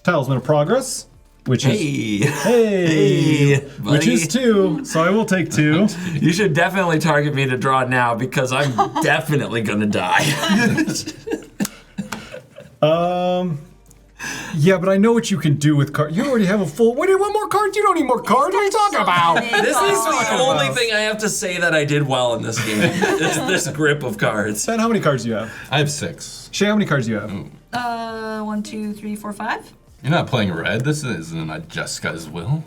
Talisman of Progress, which is... Hey, Hey! Which buddy. is 2, so I will take 2. You should definitely target me to draw now because I'm definitely gonna die. Yeah, but I know what you can do with cards. You already have a full... What do you want more cards? You don't need more cards. What are you talking about? This is the only about? thing I have to say that I did well in this game. It's this grip of cards. Ben, how many cards do you have? I have 6. Shay, how many cards do you have? 1, 2, 3, 4, 5. You're not playing red. This isn't a Jessica's will.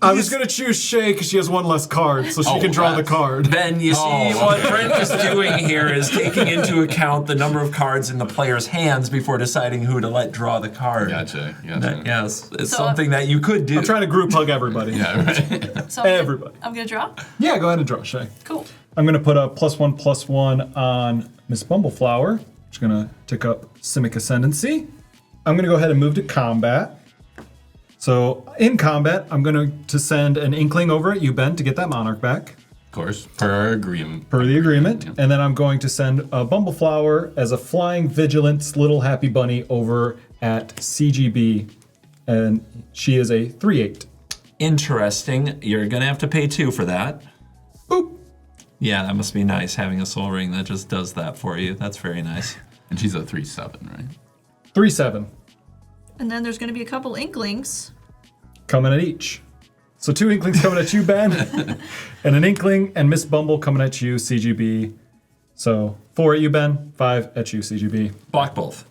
I was going to choose Shay because she has 1 less card, so she can draw the card. Ben, you see, what Brent is doing here is taking into account the number of cards in the player's hands before deciding who to let draw the card. Gotcha. Yes, it's So, something that you could do. I'm trying to group hug everybody. Yeah, right. So Everybody. I'm gonna draw. Yeah, go ahead and draw, Shay. Cool. I'm going to put a +1/+1 on Miss Bumbleflower, which is going to tick up Simic Ascendancy. I'm going to go ahead and move to combat. So in combat, I'm going to send an Inkling over at you, Ben, to get that Monarch back, Of course, per our agreement. per the agreement. Yeah. And then I'm going to send a Bumbleflower as a flying vigilance little happy bunny over at CGB, and she is a 3/8. Interesting. You're gonna have to pay 2 for that. Boop. Yeah, that must be nice having a soul ring that just does that for you. That's very nice. And she's a 3/7, right? 3/7. And then there's gonna be a couple Inklings. Coming at each. So 2 Inklings coming at you, Ben, and an Inkling and Miss Bumble coming at you, CGB. So 4 at you, Ben, 5 at you, CGB. Block both.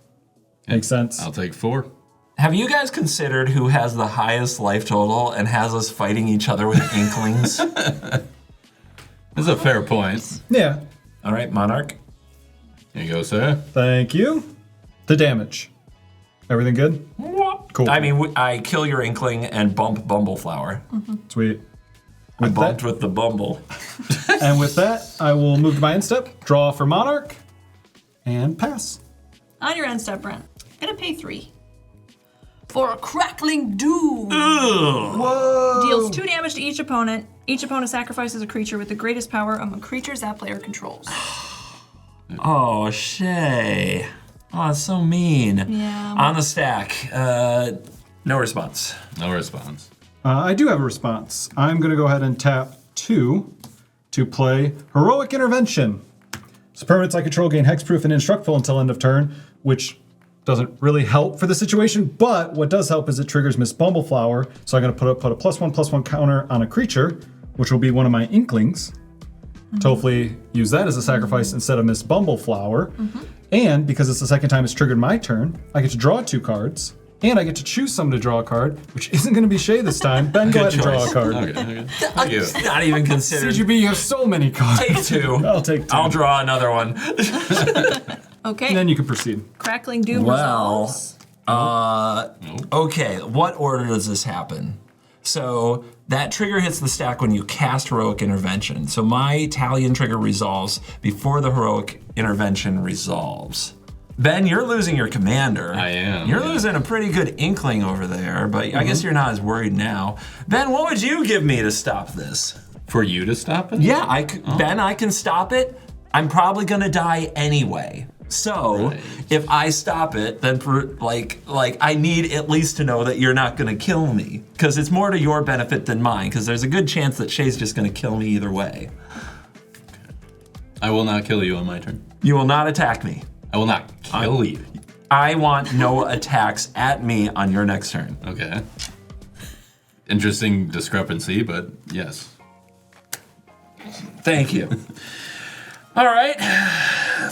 Makes sense. I'll take 4. Have you guys considered who has the highest life total and has us fighting each other with Inklings? That's a fair point. Yeah. All right, Monarch. Here you go, sir. Thank you. The damage. Everything good? Cool. I mean, I kill your Inkling and bump Bumbleflower. Sweet. I With bumped that, with the Bumble. and with that, I will move to my end step, draw for Monarch, and pass. On your end step, Brent. Gonna pay 3. For a crackling doom. Whoa! Deals 2 damage to each opponent. Each opponent sacrifices a creature with the greatest power among creatures that player controls. Oh, Shea. Oh, that's so mean. Yeah. On the stack. No response. No response. I do have a response. I'm going to go ahead and tap 2 to play Heroic Intervention. So permanents I control gain hexproof and indestructible until end of turn, which doesn't really help for the situation, but what does help is it triggers Miss Bumbleflower. So I'm going to put a +1/+1 counter on a creature, which will be one of my Inklings, to hopefully use that as a sacrifice instead of Miss Bumbleflower. And because it's the second time it's triggered my turn, I get to draw 2 cards, and I get to choose someone to draw a card, which isn't going to be Shay this time. Ben, go ahead and draw choice. a card. Okay. Thank you. Not even considered. CGB, you have so many cards. Take 2. I'll take 2. I'll draw another one. Okay. And then you can proceed. Crackling doom Well, resolves. okay, what order does this happen? So that trigger hits the stack when you cast Heroic Intervention. So my Talion trigger resolves before the Heroic Intervention resolves. Ben, you're losing your commander. I am, You're yeah. losing a pretty good Inkling over there, but I guess you're not as worried now. Ben, what would you give me to stop this? For you to stop it? Yeah, Ben, I can stop it. I'm probably gonna die anyway. So Right. if I stop it, then I need at least to know that you're not gonna kill me, because it's more to your benefit than mine. Because there's a good chance that Shay's just gonna kill me either way. I will not kill you on my turn. You will not attack me. I will not kill you. I want no attacks at me on your next turn. Okay. Interesting discrepancy, but yes. Thank you. All right.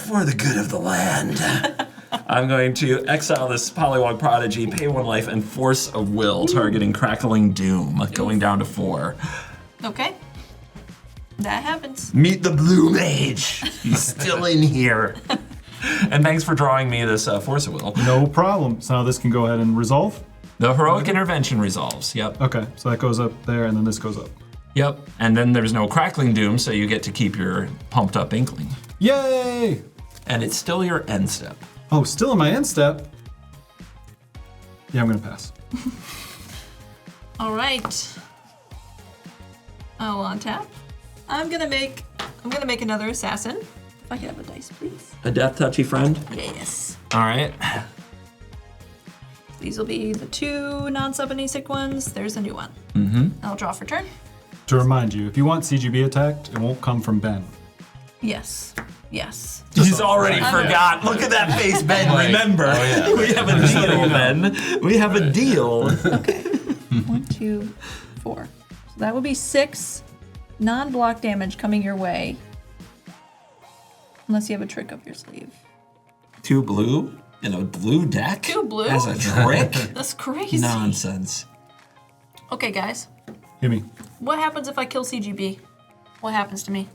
For the good of the land, I'm going to exile this Pollywog Prodigy, pay 1 life, and Force of Will, targeting Crackling Doom, going down to 4. Okay. That happens. Meet the Blue Mage. He's still in here. And thanks for drawing me this Force of Will. No problem. So now this can go ahead and resolve? The Heroic Intervention resolves, yep. Okay, so that goes up there, and then this goes up. Yep, and then there's no Crackling Doom, so you get to keep your pumped up Inkling. Yay! And it's still your end step. Oh, still in my end step? Yeah, I'm gonna pass. All right. I'll untap. I'm gonna make another assassin. If I could have a dice, please. A death touchy friend? Yes. All right. These will be the 2 non-sub-and-sick ones. There's a new one. Mm-hmm. I'll draw for turn. To remind you, if you want CGB attacked, it won't come from Ben. Yes. Yes. He's already forgot. Look at that face, Ben. Like, Remember. oh, yeah. We have a deal, Ben. We have a deal. Okay. 1, 2, 4. So that would be 6 non-block damage coming your way. Unless you have a trick up your sleeve. 2 blue in a blue deck? 2 blue? As a trick? That's crazy. Nonsense. Okay, guys. Hit me. What happens if I kill CGB? What happens to me?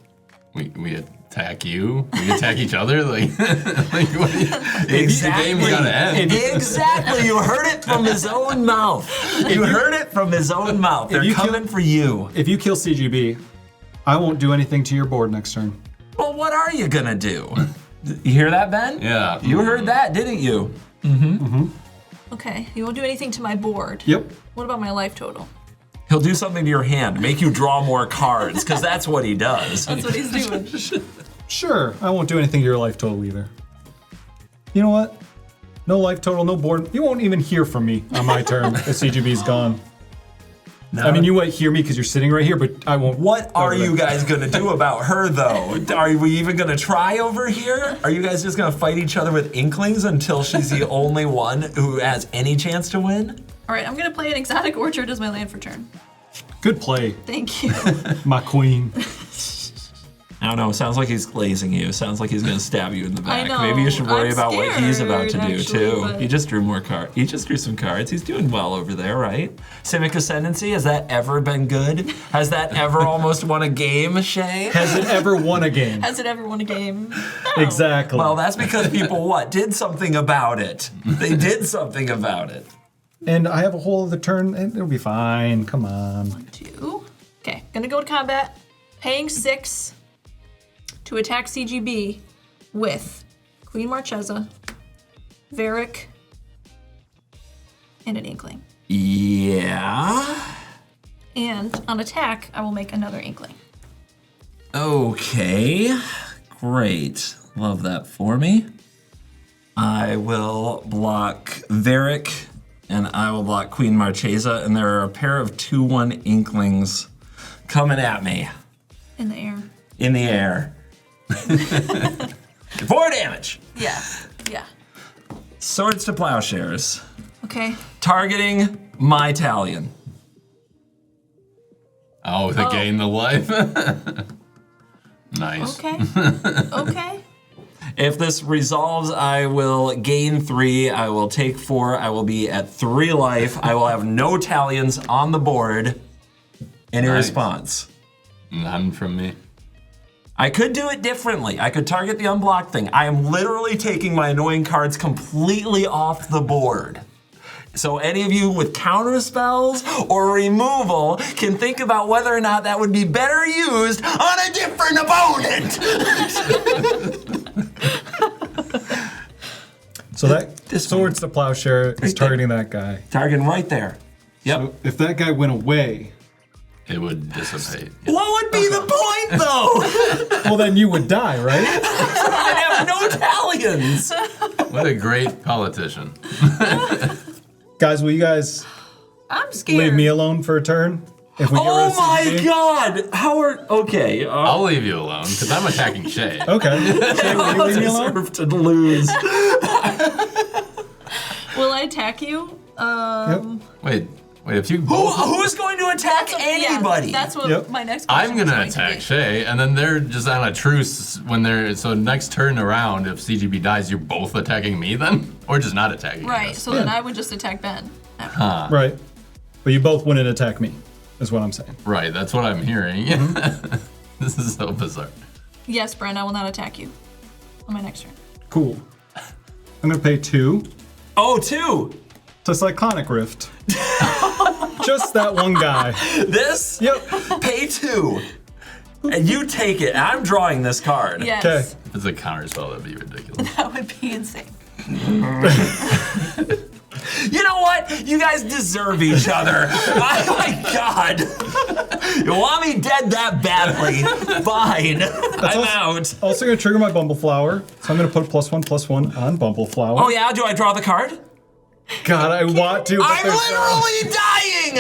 We attack you? We attack each other? Like what do you, Exactly. The game's gotta end. Exactly. You heard it from his own mouth. You heard it from his own mouth. They're you coming for you. If you kill CGB, I won't do anything to your board next turn. Well, what are you gonna do? You hear that, Ben? Yeah. You heard that, didn't you? Okay, you won't do anything to my board. Yep. What about my life total? He'll do something to your hand, make you draw more cards, because that's what he does. That's what he's doing. Sure, I won't do anything to your life total either. You know what? No life total, no board. You won't even hear from me on my turn if CGB's gone. No. I mean, you might hear me because you're sitting right here, but I won't. What are over there. you guys gonna do about her, though? Are we even gonna try over here? Are you guys just gonna fight each other with Inklings until she's the only one who has any chance to win? All right, I'm gonna play an Exotic Orchard as my land for turn. Good play, Thank you. my queen. I don't know, sounds like he's glazing you. Sounds like he's gonna stab you in the back. I know. Maybe you should worry I'm about what he's about to do, scared, actually, too. but- He just drew more cards. He just drew some cards. He's doing well over there, right? Simic Ascendancy, has that ever been good? Has that ever almost won a game, Shea? Has it ever won a game? Has it ever won a game? No. Exactly. Well, that's because people, what? Did something about it. They did something about it. And I have a whole other turn, and it'll be fine. Come on. 2. Okay, gonna go to combat. Paying 6 to attack CGB with Queen Marchesa, Varric, and an Inkling. Yeah. And on attack, I will make another Inkling. Okay. Great. Love that for me. I will block Varric, and I will block Queen Marchesa, and there are a pair of 2/1 Inklings coming at me In the air. in the air. 4 damage. Yeah, yeah. Swords to Plowshares. Okay. Targeting my Talion. Oh, to gain the life. Nice. Okay. Okay. If this resolves, I will gain 3. I will take 4. I will be at 3 life. I will have no Talions on the board. Any Nice. response? None from me. I could do it differently. I could target the unblocked thing. I am literally taking my annoying cards completely off the board. So any of you with counter spells or removal can think about whether or not that would be better used on a different opponent. So that This Swords to Plowshare is there. targeting that guy. Targeting right there. Yep. So if that guy went away, It would dissipate. What would be the point, though? well, then you would die, right? I'd have no Talions. What a great politician. Guys, will you guys I'm scared. leave me alone for a turn? If we get rid Oh of my CGB. God! Howard. Okay. I'll leave you alone because I'm attacking Shea. Okay. Shea, will you leave me alone? Deserve to lose. Will I attack you? Wait, if you both. Who's going to attack anybody? Yeah, that's what Yep. my next question I'm gonna is going attack to Shea, and then they're just on a truce when they're. So next turn around, if CGB dies, you're both attacking me then? Or just not attacking be. me? Right, so then I would just attack Ben. Right. But you both wouldn't attack me, is what I'm saying. Right, that's what I'm hearing. This is so bizarre. Yes, Brent, I will not attack you on my next turn. Cool. I'm going to pay 2 Oh, 2. to Cyclonic Rift. Just that one guy. This? Yep. Pay 2. And you take it. I'm drawing this card. Yes, Okay. If it's a counter spell, that'd be ridiculous. that would be insane. You know what? You guys deserve each other. Oh my God. You want me dead that badly? Fine. I'm out. Also going to trigger my Bumbleflower, so I'm going to put a +1/+1 on Bumbleflower. Oh yeah? Do I draw the card? God, I want to, but I'm there's no- literally dying!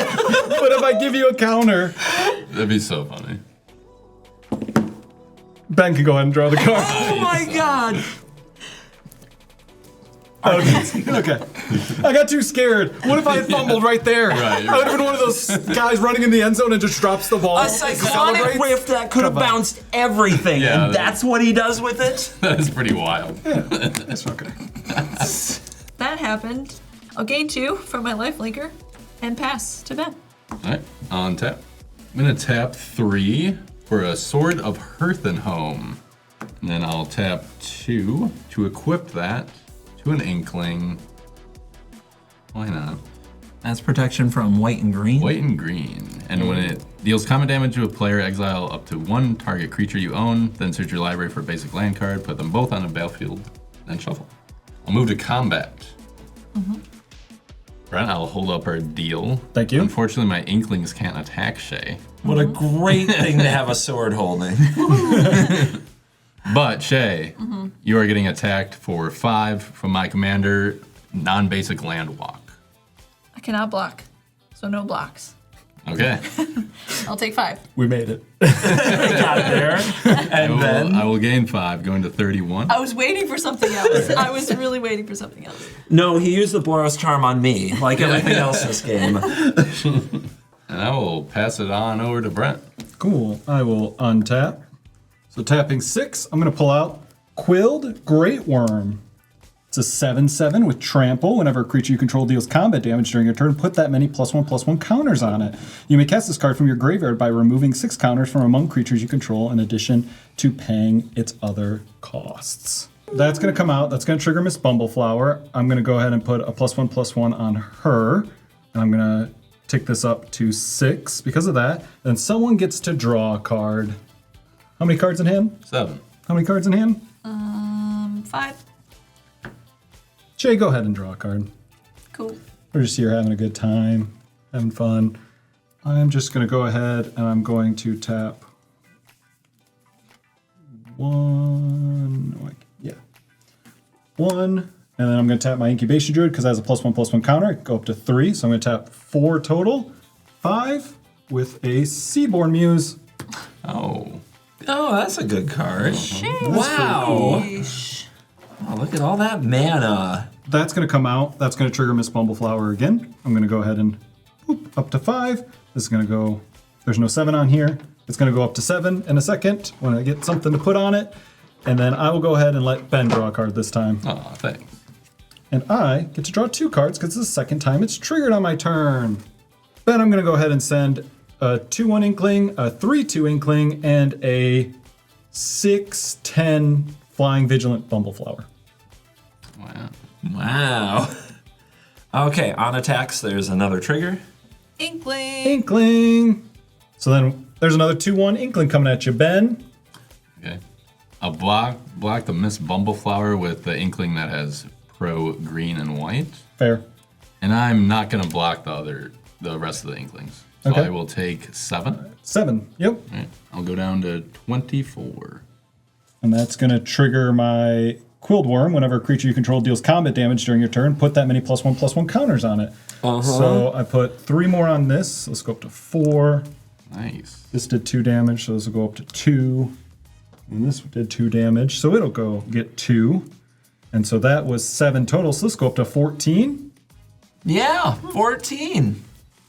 But if I give you a counter, That'd be so funny. Ben can go ahead and draw the card. Oh my God. Okay. I got too scared. What if I had fumbled right there? Right, I would have been one of those guys running in the end zone and just drops the ball. A cyclonic Celebrates. rift that could have Come on. bounced everything, Yeah, and that's what he does with it? That is pretty wild. It's okay. That happened. I'll gain 2 from my life linker and pass to Ben. Alright, on tap. I'm gonna tap 3 for a Sword of Hearth and Home. And then I'll tap 2 to equip that to an Inkling. Why not? That's protection from white and green. White and green. And when it deals combat damage to a player, exile up to 1 target creature you own, then search your library for a basic land card, put them both on a battlefield, then shuffle. I'll move to combat. Brent, I'll hold up our deal. Thank you. Unfortunately, my Inklings can't attack Shea. What a great thing to have a sword holding. But Shea, you are getting attacked for 5 from my commander, non-basic land walk. I cannot block, so no blocks. Okay. I'll take 5. We made it. Got there. And then. I will gain 5, going to 31. I was waiting for something else. I was really waiting for something else. No, he used the Boros charm on me, like everything else this game. And I will pass it on over to Brent. Cool. I will untap. So tapping 6, I'm going to pull out Quilled Great Worm. It's a 7/7 with trample. Whenever a creature you control deals combat damage during your turn, put that many +1/+1 counters on it. You may cast this card from your graveyard by removing 6 counters from among creatures you control in addition to paying its other costs. That's going to come out. That's going to trigger Miss Bumbleflower. I'm going to go ahead and put a +1/+1 on her. And I'm going to tick this up to 6 because of that. Then someone gets to draw a card. How many cards in hand? 7. How many cards in hand? 5. Shea, go ahead and draw a card. Cool. We're just here having a good time, having fun. I'm just going to go ahead and I'm going to tap 1. Yeah. 1. And then I'm going to tap my Incubation Druid because it has a +1/+1 counter. I can go up to 3. So I'm going to tap 4 total. 5 with a Seaborn Muse. Oh. Oh, that's a good card. Wow. Sheesh. Oh, look at all that mana. That's going to come out. That's going to trigger Miss Bumbleflower again. I'm going to go ahead and boop, up to 5. This is going to go, there's no 7 on here. It's going to go up to 7 in a second when I get something to put on it. And then I will go ahead and let Ben draw a card this time. Oh, thanks. And I get to draw 2 cards because it's the second time it's triggered on my turn. Ben, I'm going to go ahead and send a 2/1 Inkling, a 3/2 Inkling, and a 6/10 Flying Vigilant Bumbleflower. Wow. Wow. Okay, on attacks, there's another trigger. Inkling. Inkling! So then there's another 2/1 Inkling coming at you, Ben. Okay. I'll block the Miss Bumbleflower with the Inkling that has pro green and white. Fair. And I'm not going to block the rest of the Inklings. So Okay. I will take 7. 7, yep. All right. I'll go down to 24. And that's going to trigger my Quilled Worm. Whenever a creature you control deals combat damage during your turn, put that many +1/+1 counters on it. So I put 3 more on this. Let's go up to 4. Nice. This did 2 damage, so this will go up to 2. And this did 2 damage, so it'll go get 2. And so that was 7 total, so let's go up to 14. Yeah, 14.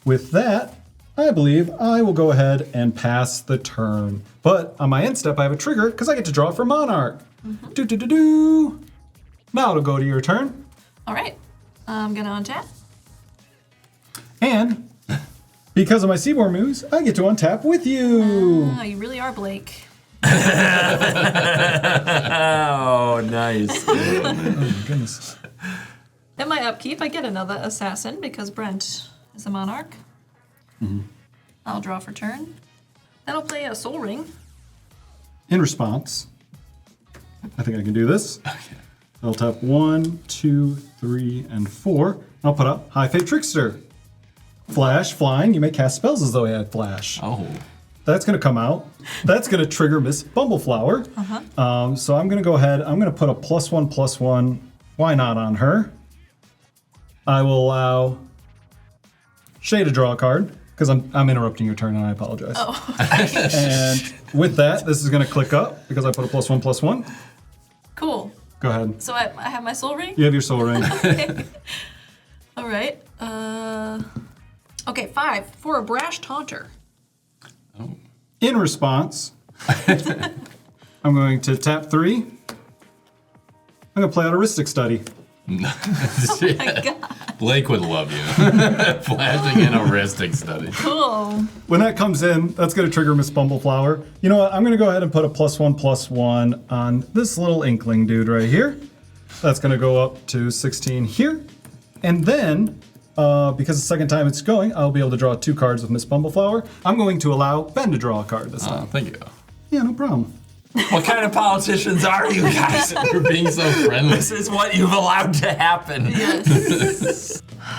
With that, I believe I will go ahead and pass the turn. But on my end step, I have a trigger because I get to draw for Monarch. Do. Now it'll go to your turn. All right. I'm going to untap. And because of my Seaborn moves, I get to untap with you. Oh, you really are Blake. Oh, nice. Oh my goodness. In my upkeep, I get another assassin because Brent is a monarch. I'll draw for turn. Then I'll play a Soul Ring. In response, I think I can do this. I'll tap 1, 2, 3, and 4. I'll put up High Fate Trickster. Flash, flying, you may cast spells as though I had flash. Oh. That's going to come out. That's going to trigger Miss Bumbleflower. So I'm going to go ahead. I'm going to put a +1/+1. Why not on her? I will allow Shea to draw a card because I'm interrupting your turn and I apologize. And with that, this is going to click up because I put a +1/+1. Cool. Go ahead. So I have my Soul Ring? You have your Soul Ring. All right. Okay, 5 for a Brash Taunter. In response, I'm going to tap 3. I'm going to play out a Ristic Study. Blake would love you. Flashing in a Ristic Study. Cool. When that comes in, that's going to trigger Miss Bumbleflower. You know what? I'm going to go ahead and put a +1/+1 on this little Inkling dude right here. That's going to go up to 16 here. And then, because the second time it's going, I'll be able to draw 2 cards with Miss Bumbleflower. I'm going to allow Ben to draw a card this time. Thank you. Yeah, no problem. What kind of politicians are you guys? You're being so friendly. This is what you've allowed to happen.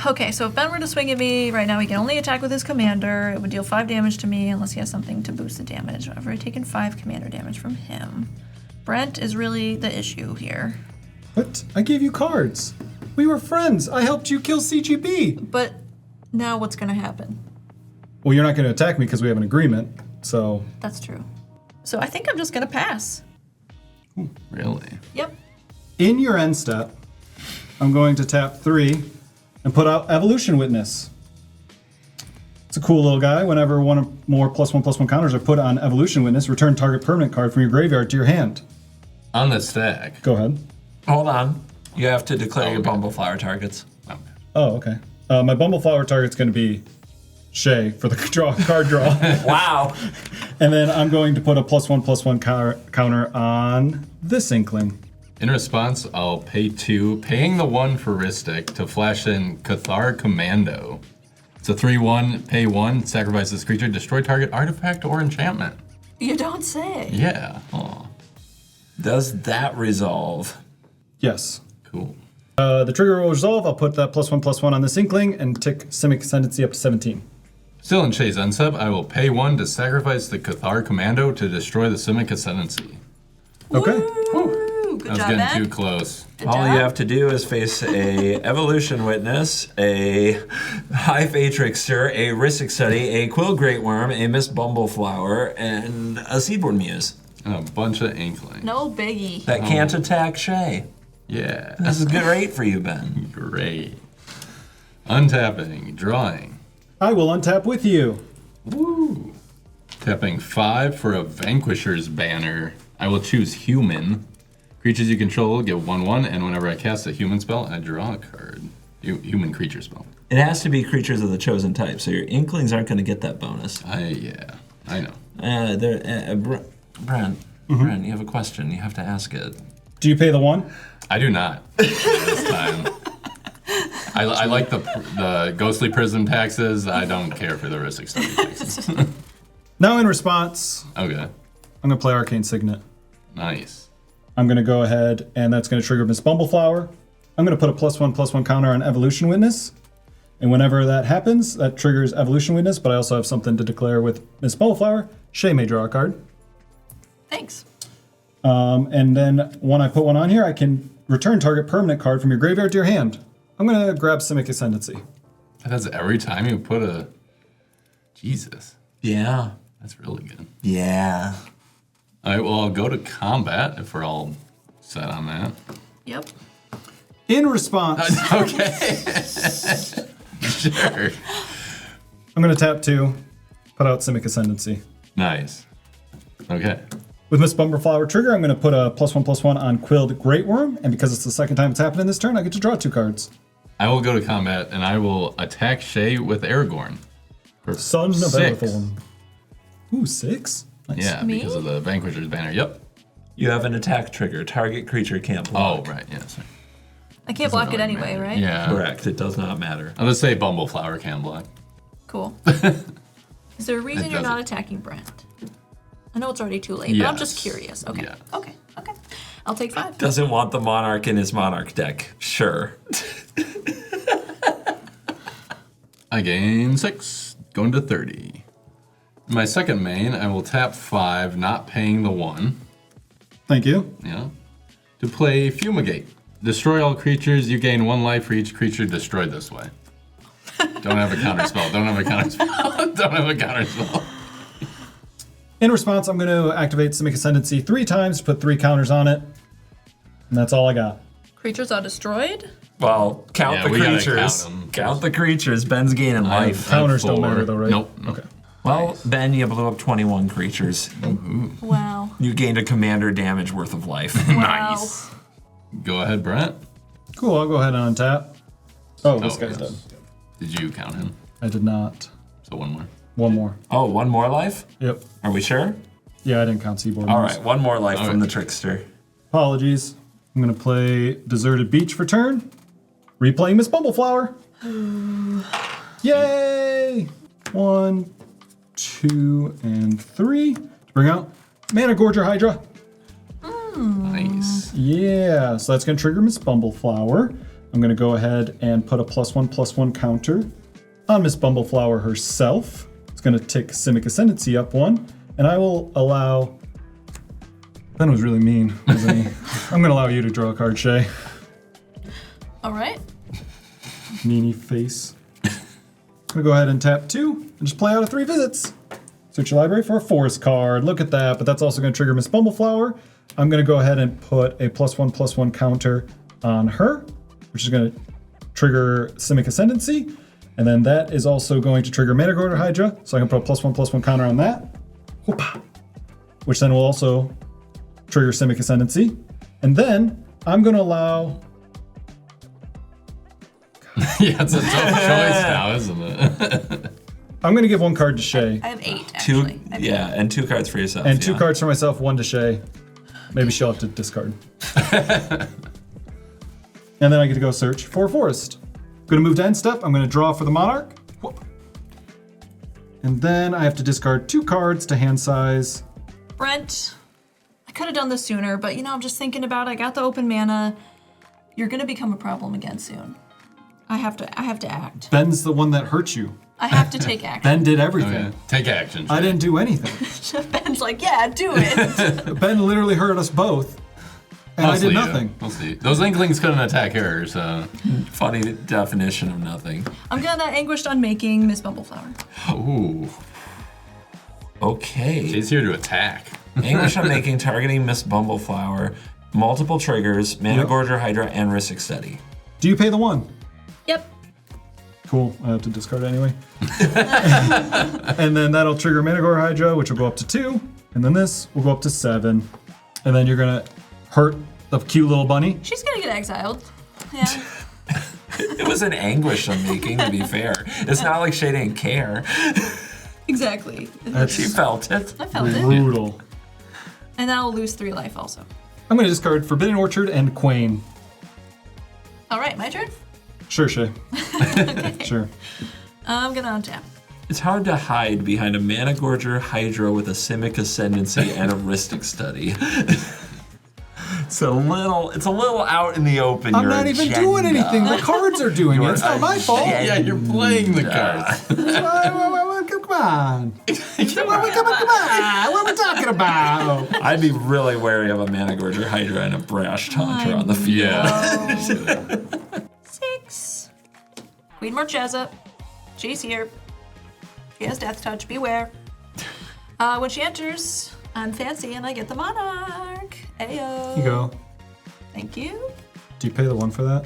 Okay, so if Ben were to swing at me, right now he can only attack with his commander. It would deal 5 damage to me unless he has something to boost the damage. I've already taken 5 commander damage from him. Brent is really the issue here. What? I gave you cards. We were friends. I helped you kill CGB. But now what's going to happen? Well, you're not going to attack me because we have an agreement, so... That's true. So I think I'm just going to pass. Really? Yep. In your end step, I'm going to tap 3 and put out Evolution Witness. It's a cool little guy. Whenever one or more +1/+1 counters are put on Evolution Witness, return target permanent card from your graveyard to your hand. On the stack. Go ahead. Hold on. You have to declare your Okay. Bumbleflower targets. Okay. Oh, okay. My Bumbleflower target's going to be Shea for the card draw. Wow. And then I'm going to put a +1/+1 counter on this Inkling. In response, I'll pay 2, paying the 1 for Ristic to flash in Cathar Commando. It's a 3/1, pay 1, sacrifice this creature, destroy target artifact or enchantment. You don't say. Yeah. Aw. Does that resolve? Yes. Cool. The trigger will resolve. I'll put that +1/+1 on this Inkling and tick Simic Ascendancy up to 17. Still in Shea's Unsub, I will pay 1 to sacrifice the Cathar Commando to destroy the Simic Ascendancy. Okay. Woo! Good I was job, getting Ben. too close. Good All job. you have to do is face a Evolution Witness, a High Fate Trickster, a Ristic Study, a Quill Great Worm, a Miss Bumbleflower, and a Seaborn Muse And a bunch of Inklings. No biggie. that can't attack Shea. Yeah. This is great for you, Ben. Great. Untapping, drawing. I will untap with you. Woo. Tapping 5 for a Vanquisher's Banner. I will choose Human. Creatures you control get 1/1, and whenever I cast a human spell, I draw a card. Human creature spell. It has to be creatures of the chosen type, so your Inklings aren't going to get that bonus. Yeah, I know. Brent, Brent, you have a question. You have to ask it. Do you pay the 1? I do not this time. I like the ghostly prism taxes. I don't care for the Ristic Study taxes. Now in response, Okay, I'm going to play Arcane Signet. nice. I'm going to go ahead and that's going to trigger Miss Bumbleflower. I'm going to put a +1/+1 counter on Evolution Witness. And whenever that happens, that triggers Evolution Witness, but I also have something to declare with Miss Bumbleflower. Shea may draw a card. Thanks. And then when I put one on here, I can return target permanent card from your graveyard to your hand. I'm going to grab Simic Ascendancy. That's every time you put a... Jesus. Yeah. That's really good. Yeah. All right, well, I'll go to combat if we're all set on that. Yep. In response, Okay. Sure. I'm going to tap 2, put out Simic Ascendancy. Nice. Okay. With Miss Bumbleflower trigger, I'm going to put a +1/+1 on Quilled Great Worm, and because it's the second time it's happened in this turn, I get to draw 2 cards. I will go to combat, and I will attack Shea with Aragorn. For Son of 6. Aragorn. Ooh, 6? Nice. Yeah, Me? because of the Vanquisher's banner. Yep. You have an attack trigger. Target creature can't block. Oh, right. Yeah, sorry. I can't block it anyway, right? Yeah. Correct. It does not matter. I'll just say Bumbleflower can block. Cool. Is there a reason you're not doesn't. attacking Brent? I know it's already too late, but I'm just Yes. curious. Okay. Yeah. Okay. I'll take 5. Doesn't want the Monarch in his Monarch deck. Sure. I gain 6, going to 30. My second main, I will tap 5, not paying the 1. Thank you. Yeah. To play Fumigate. Destroy all creatures. You gain 1 life for each creature destroyed this way. Don't have a counter spell. Don't have a counter spell. Don't have a counter spell. In response, I'm going to activate Simic Ascendancy 3 times to put 3 counters on it. And that's all I got. Creatures are destroyed? Well, count Yeah, the we gotta creatures. count 'em. Count the creatures. Ben's gaining I life. have Counters don't 4. matter though, right? Nope. Okay. Well, Ben, you blew up 21 creatures. Wow. You gained a commander damage worth of life. Wow. Go ahead, Brent. Cool, I'll go ahead and untap. Oh, this guy's yes. dead. Did you count him? I did not. So 1 more. One more. Oh, one more life? Yep. Are we sure? Yeah, I didn't count Seaboard. All moves. right, one more life All from right. the trickster. Apologies. I'm going to play Deserted Beach for turn. Replaying Miss Bumbleflower. Yay! 1, 2, and 3. To bring out Mana Gorger Hydra. Nice. Yeah, so that's going to trigger Miss Bumbleflower. I'm going to go ahead and put a +1/+1 counter on Miss Bumbleflower herself. It's going to tick Simic Ascendancy up 1, and I will allow... Ben was really mean, wasn't he? I'm going to allow you to draw a card, Shea. All right. Meanie face. I'm going to go ahead and tap 2 and just play out of 3 visits. Search your library for a forest card. Look at that, but that's also going to trigger Miss Bumbleflower. I'm going to go ahead and put a +1/+1 counter on her, which is going to trigger Simic Ascendancy. And then that is also going to trigger Mana Gorger Hydra, so I can put a +1/+1 counter on that. Whoop-ah. Which then will also trigger Simic Ascendancy. And then I'm going to allow... Yeah, it's a tough choice now, isn't it? I'm going to give 1 card to Shea. I have 8, Two, actually. I have yeah, and 2 cards for yourself. And 2 yeah. cards for myself, 1 to Shea. Maybe she'll have to discard. And then I get to go search for a forest. Going to move to end step. I'm going to draw for the Monarch. Whoop. And then I have to discard 2 cards to hand size. Brent, I could have done this sooner, but I'm just thinking about it. I got the open mana. You're gonna become a problem again soon. I have to act. Ben's the one that hurt you. I have to take action. Ben did everything. Okay. Take action. I Shea. didn't do anything. Ben's like, yeah, do it. Ben literally hurt us both. And I Mostly did you. nothing. We'll see. Those Inklings couldn't attack her, so... Funny definition of nothing. I'm gonna Anguished Unmaking Miss Bumbleflower. Ooh. Okay. She's here to attack. English I'm making targeting Miss Bumbleflower, multiple triggers, Mana Yep. Gorger Hydra, and Rhystic Study. Do you pay the 1? Yep. Cool. I have to discard it anyway. And then that'll trigger Mana Gorger Hydra, which will go up to 2. And then this will go up to 7. And then you're going to hurt the cute little bunny. She's gonna get exiled. Yeah. It was an anguish I'm making, to be fair. It's not like Shea didn't care. Exactly. She felt it. I felt it. Brutal. And then I'll lose 3 life also. I'm going to discard Forbidden Orchard and Quain. All right, my turn. Sure, Shea. Sure. I'm gonna untap. It's hard to hide behind a Mana Gorger Hydra with a Simic Ascendancy and a Rhystic Study. It's a little out in the open. I'm your not even agenda. doing anything. The cards are doing it. Your It's not my fault. agenda. Yeah, you're playing the cards. Come on. Come on. What are we talking about? I'd be really wary of a Managorger Hydra and a Brash Taunter on the field. Yeah. 6. Queen Marchesa. She's here. She has Death Touch. Beware. When she enters, I'm fancy and I get the Monarch. Ayo. Here you go. Thank you. Do you pay the 1 for that?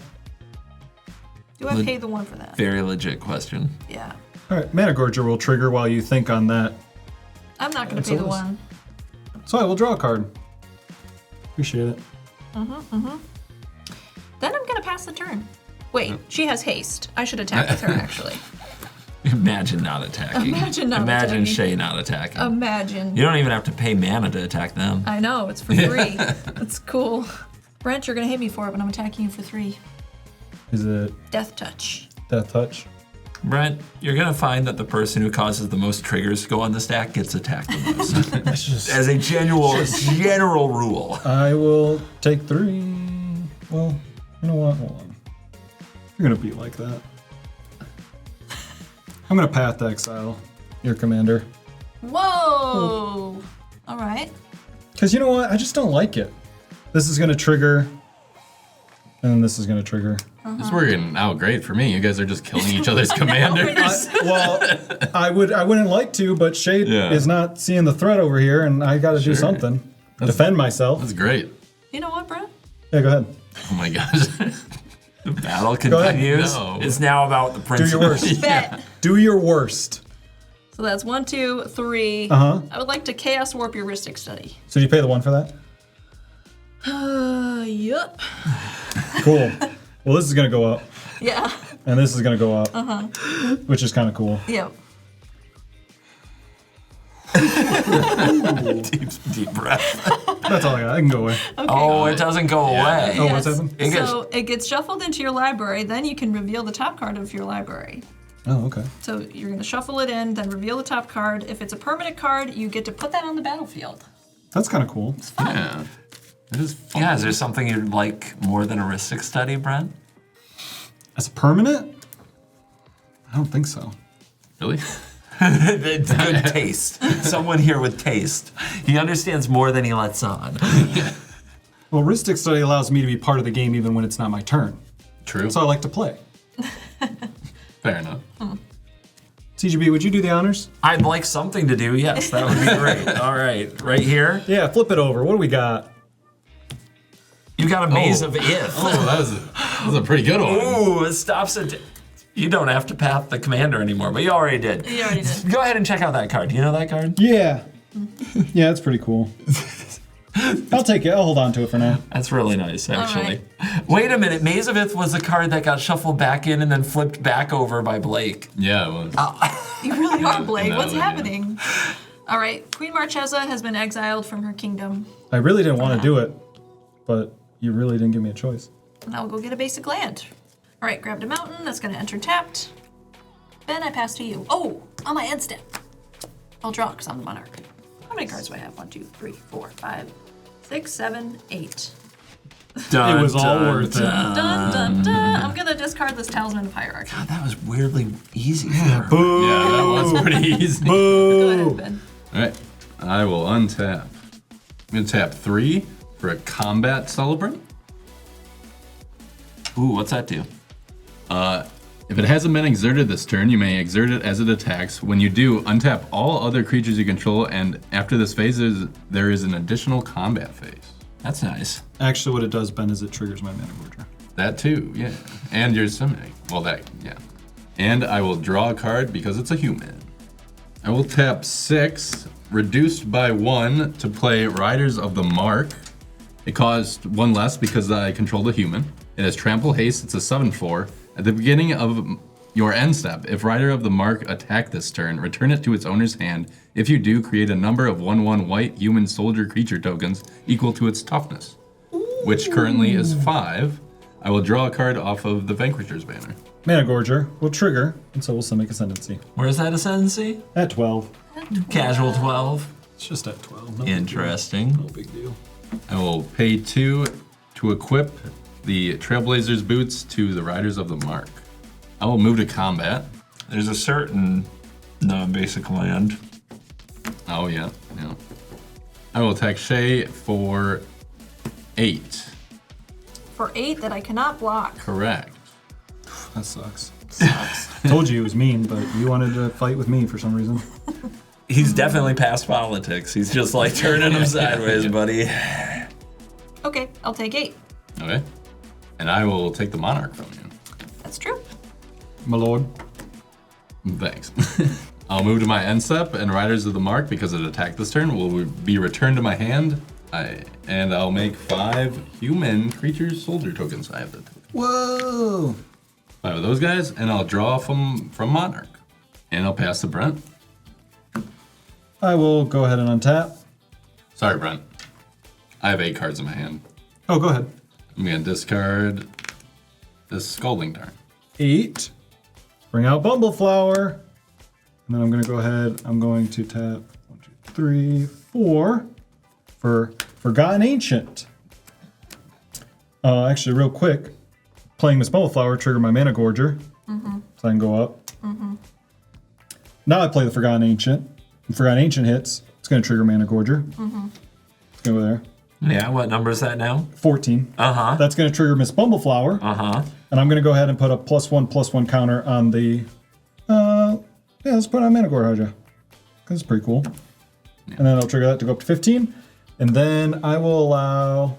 Do I pay the 1 for that? Very legit question. Yeah. All right, Managorger will trigger while you think on that. I'm not going to That's pay the all. 1. So I will draw a card. Appreciate it. Then I'm going to pass the turn. Wait, she has haste. I should attack with her, actually. Imagine not attacking. Imagine not Imagine attacking. Shea not attacking. Imagine. You don't even have to pay mana to attack them. I know, it's for free. That's cool. Brent, you're going to hit me for it, but I'm attacking you for 3. Is it Death Touch. Death Touch? Brent, you're gonna find that the person who causes the most triggers to go on the stack gets attacked the most. That's just... As a general rule. I will take 3. Well, you know what? Hold on. You're gonna be like that. I'm gonna Path to Exile your commander. Whoa! All right. Because you know what? I just don't like it. This is gonna trigger, and then this is gonna trigger. It's working out great for me. You guys are just killing each other's commanders. Well, I wouldn't like to, but Shea Yeah. is not seeing the threat over here, and I got to do something. Defend myself. That's great. You know what, Brent? Yeah, go ahead. Oh my gosh. The battle ahead. continues. No. It's now about the principle. your worst. Bet. Do your worst. So that's 1, 2, 3. Uh-huh. I would like to Chaos Warp your Ristic Study. So you pay the 1 for that? Yup. Cool. Well, this is gonna go up, Yeah. and this is gonna go up, which is kind of cool. Yep. Deep breath. That's all I got. I can go away. Oh, it doesn't go away. Oh, what's happened? It gets- So it gets shuffled into your library, then you can reveal the top card of your library. Oh, okay. So you're going to shuffle it in, then reveal the top card. If it's a permanent card, you get to put that on the battlefield. That's kind of cool. Yeah. It is fun. Yeah, is there something you'd like more than a Ristic Study, Brent? As a permanent? I don't think so. Really? Good taste. Someone here with taste. He understands more than he lets on. Well, Ristic Study allows me to be part of the game even when it's not my turn. True. So I like to play. Fair enough. CGB, would you do the honors? I'd like something to do, yes, that would be great. All right, right here, Yeah, flip it over. What do we got? you got a maze of if. Oh, that was a pretty good one. Ooh, it stops it. You don't have to path the commander anymore, but you already did. You already did. Go ahead and check out that card. Do you know that card? Yeah. Yeah, that's pretty cool. I'll take it. I'll hold on to it for now. That's really nice, actually. Wait a minute, Maze of Ith was a card that got shuffled back in and then flipped back over by Blake. Yeah, it was. You really are, Blake. No, What's yeah. happening? All right, Queen Marchesa has been exiled from her kingdom. I really didn't want to do it, but you really didn't give me a choice. Now we'll go get a basic land. All right, grabbed a mountain. That's going to enter tapped. Then I pass to you. Oh, on my end step. I'll draw because I'm the monarch. How many cards do I have? 1, 2, 3, 4, 5, 6, 7, 8. Dun, It was all dun, worth it. dun. Dun, dun, dun. I'm going to discard this Talisman of Hierarchy. God, that was weirdly easy for her. Boo! Yeah, that was pretty easy. Go Boo! ahead, Ben. All right, I will untap. I'm gonna tap 3 for a combat celebrant. Ooh, what's that do? If it hasn't been exerted this turn, you may exert it as it attacks. When you do, untap all other creatures you control, and after this phase, there is an additional combat phase. That's nice. Actually, what it does, Ben, is it triggers my Managorger. That too, yeah. And your summoning. Well, that, yeah. And I will draw a card because it's a human. I will tap 6, reduced by 1 to play Riders of the Mark. It costs 1 less because I control the human. It has Trample Haste, it's a 7/4. At the beginning of your end step, if Rider of the Mark attack this turn, return it to its owner's hand. If you do, create a number of 1/1 white human soldier creature tokens equal to its toughness, which currently is 5. I will draw a card off of the Vanquisher's banner. Managorger will trigger, and so will Simic Ascendancy. Where's that ascendancy? At 12. Casual 12. It's just at 12. No Interesting. big deal. I will pay 2 to equip the Trailblazer's boots to the Riders of the Mark. I will move to combat. There's a certain non-basic land. Oh, yeah. I will attack Shea for 8. For 8 that I cannot block. Correct. That sucks. Told you it was mean, but you wanted to fight with me for some reason. He's definitely past politics. He's just like turning him sideways, buddy. Okay, I'll take 8. Okay. And I will take the Monarch from you. That's true. My lord. Thanks. I'll move to my end step, and Riders of the Mark, because it attacked this turn, will be returned to my hand. And I'll make 5 human creatures soldier tokens. I have the token. Whoa! 5 of those guys, and I'll draw from Monarch. And I'll pass to Brent. I will go ahead and untap. Sorry, Brent. I have 8 cards in my hand. Oh, go ahead. I'm gonna discard this Scalding Dart. 8. Bring out Bumbleflower. And then I'm going to go ahead. I'm going to tap 1, 2, 3, 4 for Forgotten Ancient. Actually, real quick, playing Miss Bumbleflower trigger my Mana Gorger, so I can go up. Now I play the Forgotten Ancient. When Forgotten Ancient hits, it's going to trigger Mana Gorger. It's going to go there. Yeah, what number is that now? 14. Uh-huh. That's going to trigger Miss Bumbleflower. Uh-huh. And I'm going to go ahead and put a +1/+1 counter on the... yeah, let's put on Mana Gorger. Because it's pretty cool. Yeah. And then I'll trigger that to go up to 15. And then I will allow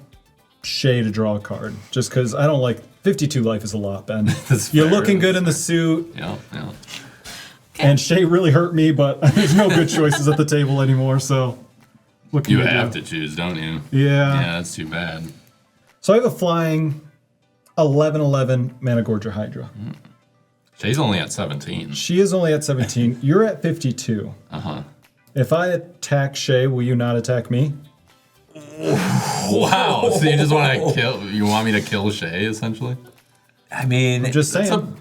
Shea to draw a card. Just because I don't like... 52 life is a lot, Ben. You're looking good in the suit. Yeah. And Shea really hurt me, but there's no good choices at the table anymore, so... What can You you have do? to choose, don't you? Yeah. Yeah, that's too bad. So I have a flying 11/11 Mana Gorger Hydra. Shea's only at 17. She is only at 17. You're at 52. Uh-huh. If I attack Shea, will you not attack me? Wow, so you just want to kill... You want me to kill Shea, essentially? I mean, I'm just saying.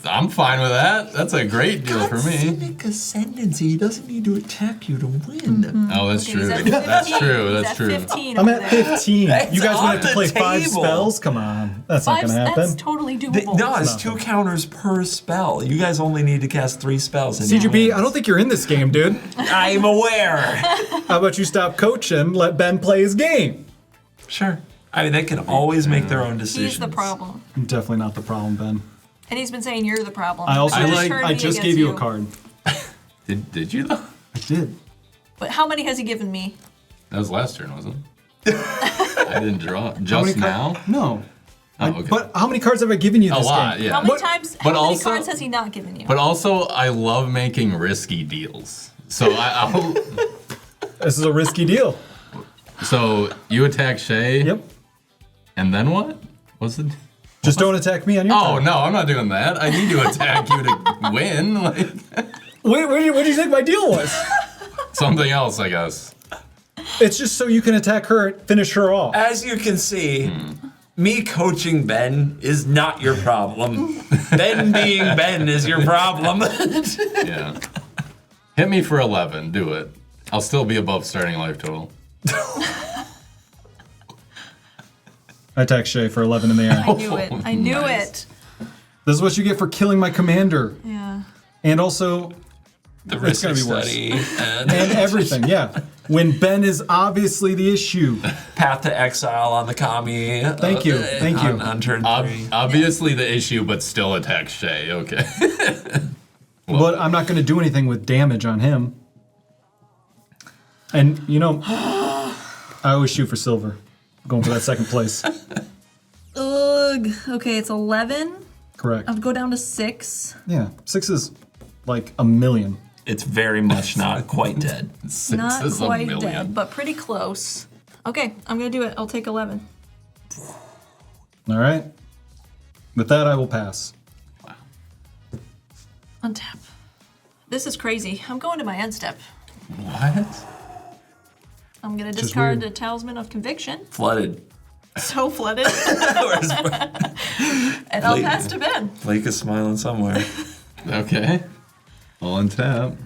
I'm fine with that. That's a great deal for me. Scenic Ascendancy. He doesn't need to attack you to win. Oh, that's Okay, true. he's at That's 15. true. He's That's at true. 15 I'm over at there. 15. That's You guys on want to have to the play 5 table. spells? Come on. That's not going to happen. That's totally doable. No, it's 2 counters per spell. You guys only need to cast 3 spells. and you CGB, win. I don't think you're in this game, dude. I'm aware. How about you stop coaching, let Ben play his game? Sure. I mean, they can always make their own decisions. He's the problem. I'm definitely not the problem, Ben. And he's been saying you're the problem. I also But just, it turned I me just against gave you a card. Did you, though? I did. But how many has he given me? That was last turn, wasn't it? I didn't draw. Just now? No. Oh, okay. But how many cards have I given you A this lot, game? yeah. How many But- times? but How many also- cards has he not given you? But also, I love making risky deals. So I'll... This is a risky deal. So you attack Shea. Yep. And then what? What's it? Just don't attack me on your Oh turn. no, I'm not doing that. I need to attack you to win. Like Wait, what do you think my deal was? something else, I guess. It's just so you can attack her, finish her off. As you can see, me coaching Ben is not your problem. Ben being Ben is your problem. Yeah. Hit me for 11. Do it. I'll still be above starting life total. I attack Shea for 11 in the air. I knew it. I knew Nice. it. This is what you get for killing my commander. Yeah. And also, The It's gonna risk be worse. study and everything, yeah. When Ben is obviously the issue. Path to Exile on the Kami. Thank you, thank you. On turn 3. Obviously the issue, but still attack Shea. Okay. But I'm not going to do anything with damage on him. And, you know, I always shoot for silver. Going for that second place. Ugh. Okay, it's 11. Correct. I'll go down to 6. Yeah, 6 is like a million. It's very much not quite dead. Six Not is quite a million. dead, but pretty close. Okay, I'm gonna do it. I'll take 11. All right. With that, I will pass. Untap. This is crazy. I'm going to my end step. What? I'm gonna is discard the weird. Talisman of Conviction. Flooded. So flooded. Where's And I'll Blake? pass to Ben. Blake is smiling somewhere. Okay. I'll untap.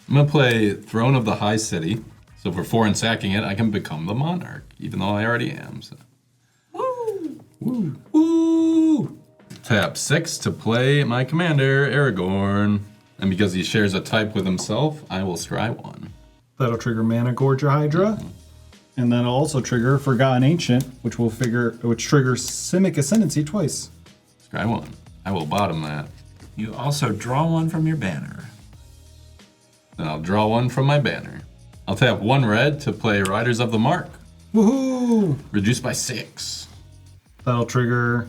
I'm gonna play Throne of the High City. So for 4 and sacking it, I can become the monarch, even though I already am. So. Woo! Woo! Tap 6 to play my commander, Aragorn. And because he shares a type with himself, I will scry 1. That'll trigger Mana Gorger Hydra. And then it'll also trigger Forgotten Ancient, which triggers Simic Ascendancy twice. Scry 1. I will bottom that. You also draw 1 from your banner. Then I'll draw 1 from my banner. I'll tap 1 red to play Riders of the Mark. Woohoo! Reduced by 6. That'll trigger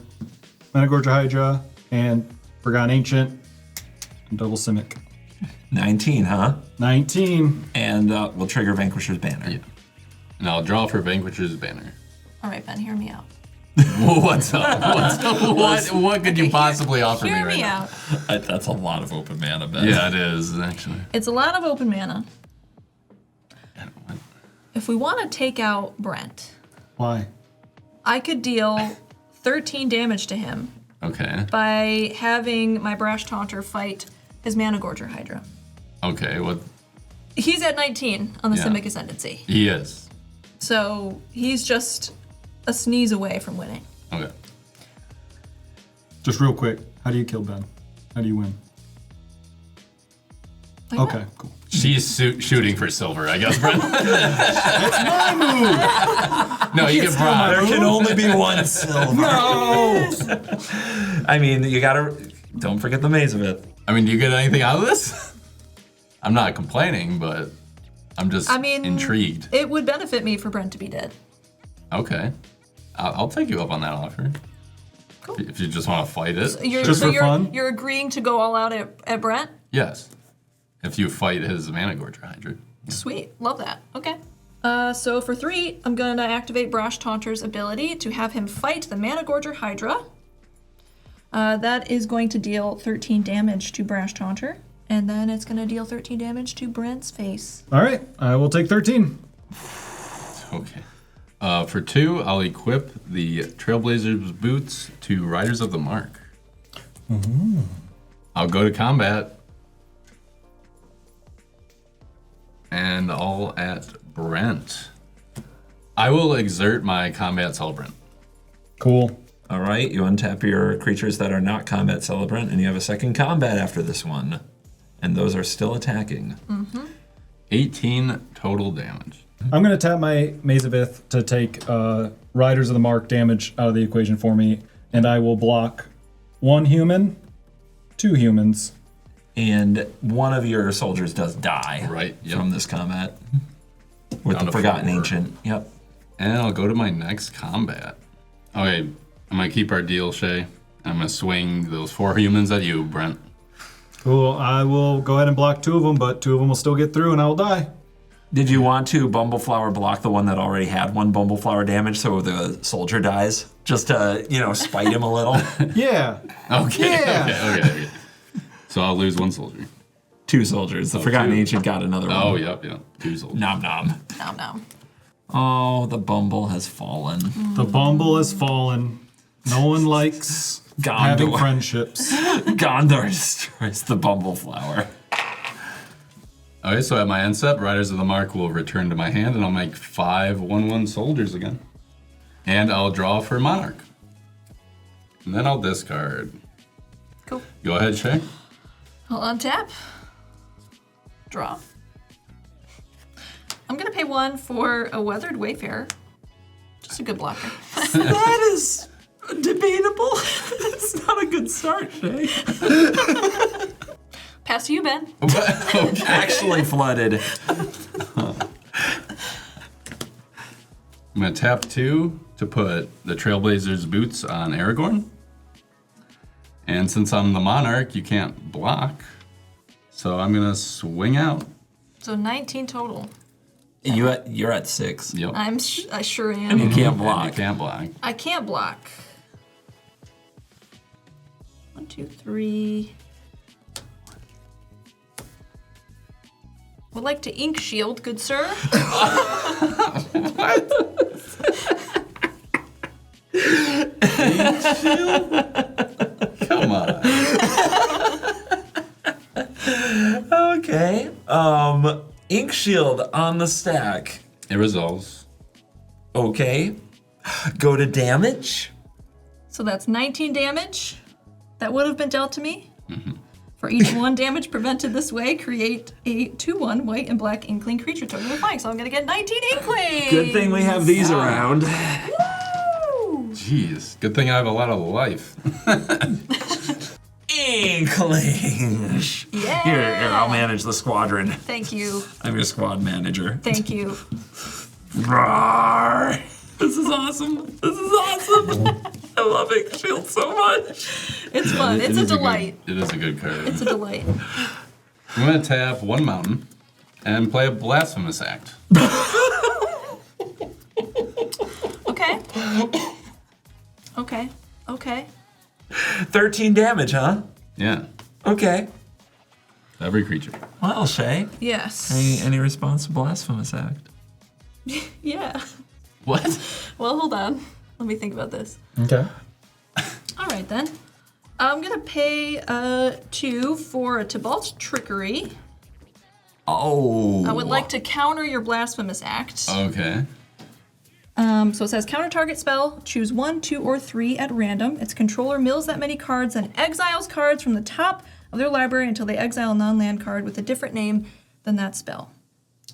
Mana Gorger Hydra and Forgotten Ancient and double Simic. 19, huh? 19. And we'll trigger Vanquisher's Banner. Yeah. And I'll draw for Vanquisher's Banner. All right, Ben, hear me out. What's up? What could you possibly offer me Hear right me now? out. That's a lot of open mana, Ben. Yeah, it is, actually. It's a lot of open mana. I don't want- If we want to take out Brent, Why? I could deal 13 damage to him Okay. by having my Brash Taunter fight his Mana Gorger Hydra. Okay, what? He's at 19 on the Yeah. Simic Ascendancy. He is. So he's just a sneeze away from winning. Okay. Just real quick, how do you kill Ben? How do you win? Like Okay, that. cool. She's shooting for silver, I guess, Brent. No, you get bronze. There can only be one silver. No! I mean, you gotta. Don't forget the Maze of It. I mean, do you get anything out of this? I'm not complaining, but I'm just intrigued. It would benefit me for Brent to be dead. Okay. I'll take you up on that offer. Cool. If you just want to fight it. Just for fun? You're agreeing to go all out at Brent? Yes. If you fight his Mana Gorger Hydra. Sweet. Love that. Okay. So for 3, I'm going to activate Brash Taunter's ability to have him fight the Mana Gorger Hydra. That is going to deal 13 damage to Brash Taunter. And then it's going to deal 13 damage to Brent's face. All right, I will take 13. Okay. For 2, I'll equip the Trailblazer's boots to Riders of the Mark. I'll go to combat. And all at Brent. I will exert my combat celebrant. Cool. All right, you untap your creatures that are not combat celebrant, and you have a second combat after this one. And those are still attacking. 18 total damage. I'm going to tap my Maze of Ith to take Riders of the Mark damage out of the equation for me, and I will block 1 human, 2 humans. And one of your soldiers does die Right, yep. from this combat. With Down the to Forgotten 4. Ancient. Yep. And I'll go to my next combat. Okay, I'm going to keep our deal, Shea. I'm going to swing those 4 humans at you, Brent. Cool, I will go ahead and block 2 of them, but 2 of them will still get through and I will die. Did you want to Bumbleflower block the one that already had 1 Bumbleflower damage so the soldier dies? Just to, spite him a little? Yeah. Okay, Yeah. okay. So I'll lose 1 soldier. 2 soldiers. The Forgotten 2. Ancient got another one. Oh, yep. 2 soldiers. Nom nom. Nom nom. Oh, the Bumble has fallen. The Bumble has fallen. No one likes having Gondor. friendships. Gondor destroys the Bumbleflower. Okay, so at my end step, Riders of the Mark will return to my hand, and I'll make 5 1/1 soldiers again. And I'll draw for Monarch. And then I'll discard. Cool. Go ahead, Shea. I'll untap. Draw. I'm going to pay 1 for a Weathered Wayfarer. Just a good blocker. That is debatable. It's not a good start, Shay. Pass to you, Ben. Okay. Actually flooded. I'm going to tap 2 to put the Trailblazer's boots on Aragorn. And since I'm the Monarch, you can't block. So I'm going to swing out. So 19 total. You're at 6. Yep. I sure am. And you can't And block. you can't block. I can't block. 1, 2, 3. Would like to ink shield, good sir. Come on. Okay. Ink Shield on the stack. It resolves. Okay. Go to damage. So that's 19 damage. That would have been dealt to me. For each 1 damage prevented this way, create a 2/1 white and black inkling creature token with flying. So I'm gonna get 19 inklings. Good thing we have these around. Woo! Jeez, good thing I have a lot of life. Inklings. Yeah. Here, I'll manage the squadron. Thank you. I'm your squad manager. Thank you. Roar. This is awesome. This is awesome. I love it. Shield so much. It's fun. It's a delight. It is a good card. It's a delight. I'm going to tap 1 mountain and play a Blasphemous Act. Okay. Okay. Okay. 13 damage, huh? Yeah, Okay. every creature. Well, Shea, Yes. any response to Blasphemous Act? Yeah. What? Well, hold on. Let me think about this. Okay. All right, then. I'm going to pay 2 for a Tibalt's Trickery. Oh. I would like to counter your Blasphemous Act. Okay. So it says counter target spell, choose 1, 2, or 3 at random. Its controller mills that many cards and exiles cards from the top of their library until they exile a non-land card with a different name than that spell.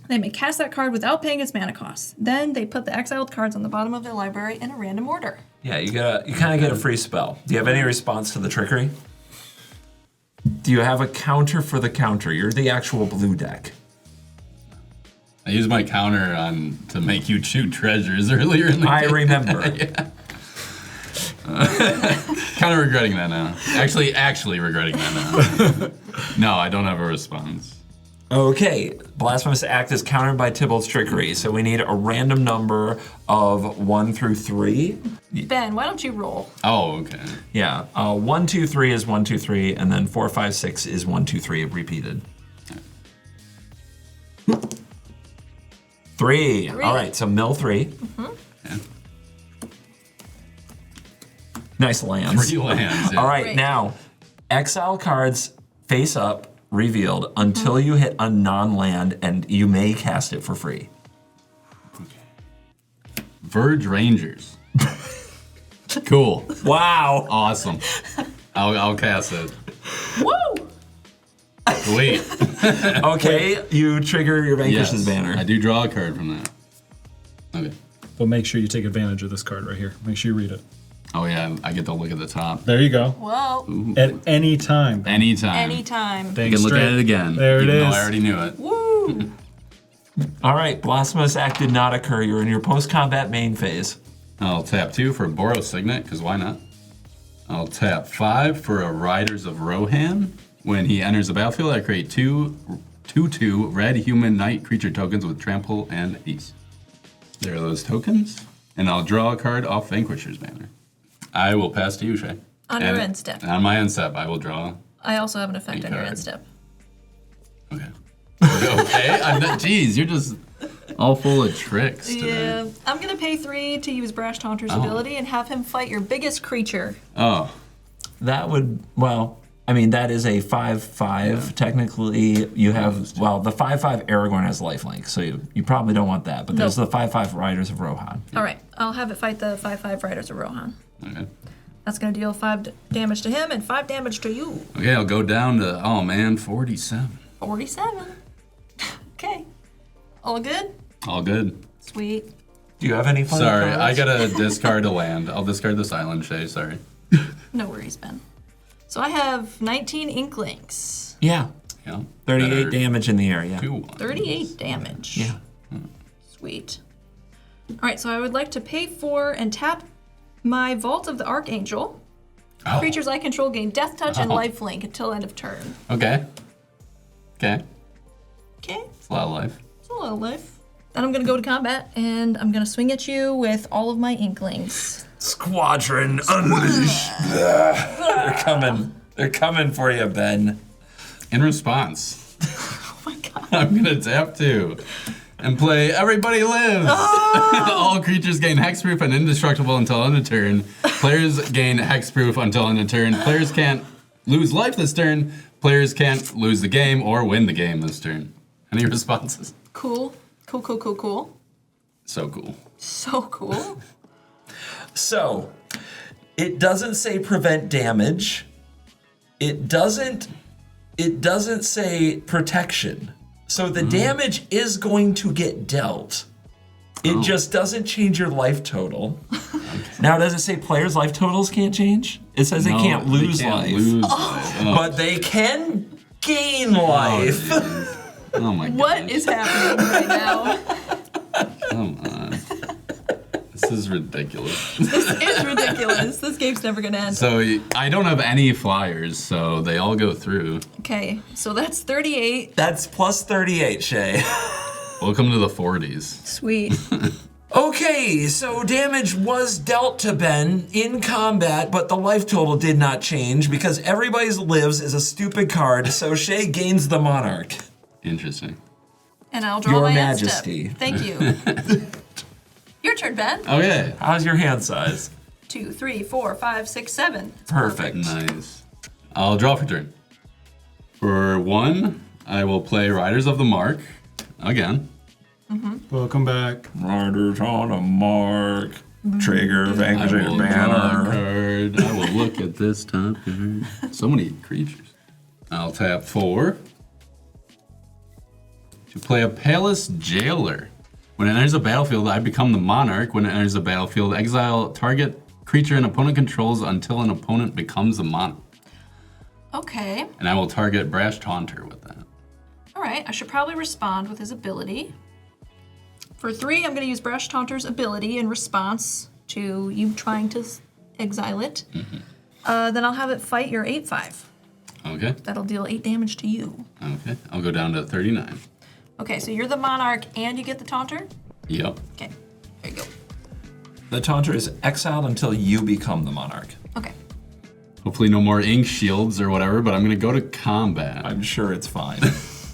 They may cast that card without paying its mana cost. Then they put the exiled cards on the bottom of their library in a random order. Yeah, you kind of get a free spell. Do you have any response to the trickery? Do you have a counter for the counter? You're the actual blue deck. I used my counter on to make you shoot treasures earlier in the I game. remember. Kind of regretting that now. Actually regretting that now. No, I don't have a response. Okay, Blasphemous Act is countered by Tybalt's Trickery, so we need a random number of 1 through 3. Ben, why don't you roll? Oh, okay. Yeah, 1, 2, 3 is 1, 2, 3, and then 4, 5, 6 is 1, 2, 3 repeated. 3. All right, so mill 3. Yeah. Nice lands. 3 lands. Yeah. All right, Great. now exile cards face up, revealed until you hit a non-land, and you may cast it for free. Verge Rangers. Cool. Wow. Awesome. I'll cast it. Woo! Wait. Okay, you trigger your Vanquish's Yes, banner. I do draw a card from that. Okay. But make sure you take advantage of this card right here. Make sure you read it. Oh yeah, I get to look at the top. There you go. Whoa. At any time. Anytime. Anytime. I Think can look straight. at it again. There it even though is. I already knew it. Woo! All right, Blasphemous Act did not occur. You're in your post-combat main phase. I'll tap 2 for Borrow Signet, because why not? I'll tap 5 for a Riders of Rohan. When he enters the battlefield, I create 2/2 red human knight creature tokens with trample and haste. There are those tokens. And I'll draw a card off Vanquisher's banner. I will pass to you, Shea. On your end step. On my end step, I will draw. I also have an effect on your card. end step. Okay. Okay. I'm not, geez, you're just all full of tricks today. Yeah. I'm going to pay 3 to use Brash Taunter's Oh. ability and have him fight your biggest creature. Oh. That would, well, I mean, that is a 5/5. Technically, you have, well, the 5/5 Aragorn has lifelink, so you probably don't want that. But there's Nope. the 5/5 Riders of Rohan. All right. I'll have it fight the 5/5 Riders of Rohan. Okay. That's going to deal 5 damage to him and 5 damage to you. Okay, I'll go down to, oh man, 47. 47. Okay. All good? All good. Sweet. Do you have any fun Sorry, cards? I gotta discard a land. I'll discard this island, Shea, sorry. No worries, Ben. So I have 19 Inklings. Yeah, Yeah. 38 Better damage in the area. 2-1. 38 damage. Yeah. Sweet. All right, so I would like to pay for and tap my Vault of the Archangel. Oh, Creatures I control gain Death Touch and Oh. Lifelink until end of turn. okay. Okay. Okay, It's a lot of life. it's a lot of life. Then I'm gonna go to combat and I'm gonna swing at you with all of my Inklings. Squadron unleash. They're coming. They're coming for you, Ben. In response, Oh my god. I'm gonna tap 2 and play Everybody Lives. All creatures gain hexproof and indestructible until end of turn. Players gain hexproof until end of turn. Players can't lose life this turn. Players can't lose the game or win the game this turn. Any responses? Cool. Cool, cool, cool, cool. So cool. So cool. So, it doesn't say prevent damage. It doesn't it doesn't say protection. So the damage is going to get dealt. It just doesn't change your life total. Now, does it say players' life totals can't change? It says they can't lose life. But they can gain life. Oh my god. What is happening right now? Come on. This is ridiculous. This is ridiculous. This game's never gonna end. So I don't have any flyers, so they all go through. Okay, so that's 38. That's plus 38, Shea. Welcome to the 40s. Sweet. Okay, so damage was dealt to Ben in combat, but the life total did not change because everybody's lives is a stupid card, so Shea gains the Monarch. Interesting. And I'll draw Your my Majesty. end step. Thank you. Your turn, Ben. Okay. How's your hand size? 2, 3, 4, 5, 6, 7. It's Perfect. Nice. I'll draw for turn. For 1, I will play Riders of the Mark again. Welcome back. Riders on a mark. Trigger, I vanquishing will draw a banner. card. I will look at this top card. So many creatures. I'll tap 4 to play a Palace Jailer. When it enters the battlefield, I become the Monarch. When it enters the battlefield, exile target creature an opponent controls until an opponent becomes the Monarch. Okay. And I will target Brash Taunter with that. All right. I should probably respond with his ability. For 3, I'm going to use Brash Taunter's ability in response to you trying to exile it. Then I'll have it fight your 8/5. Okay. That'll deal 8 damage to you. Okay. I'll go down to 39. Okay, so you're the Monarch and you get the Taunter? Yep. Okay. There you go. The Taunter is exiled until you become the Monarch. Okay. Hopefully no more ink shields or whatever, but I'm going to go to combat. I'm sure it's fine.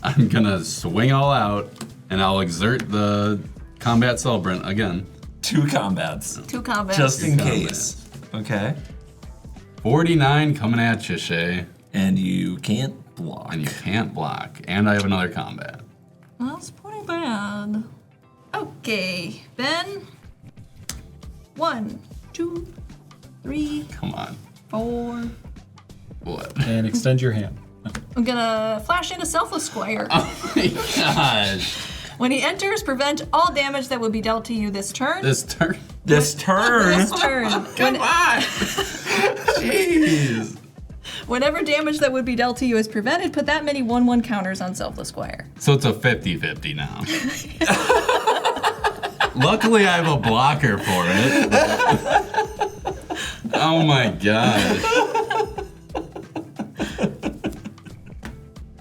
I'm going to swing all out, and I'll exert the combat celebrant again. 2 combats. 2 combats. Just in Two case. Okay. 49 coming at you, Shea. And you can't block. And you can't block. And I have another combat. That's pretty bad. Okay, Ben. 1, 2, 3, Come on. 4. What? And extend your hand. I'm gonna flash into Selfless Squire. Oh my gosh. When he enters, prevent all damage that would be dealt to you this turn. This turn. This turn. This turn. Come on. Jeez. Whenever damage that would be dealt to you is prevented, put that many 1/1 counters on Selfless Squire. So it's a 50-50 now. Luckily, I have a blocker for it. Oh my gosh.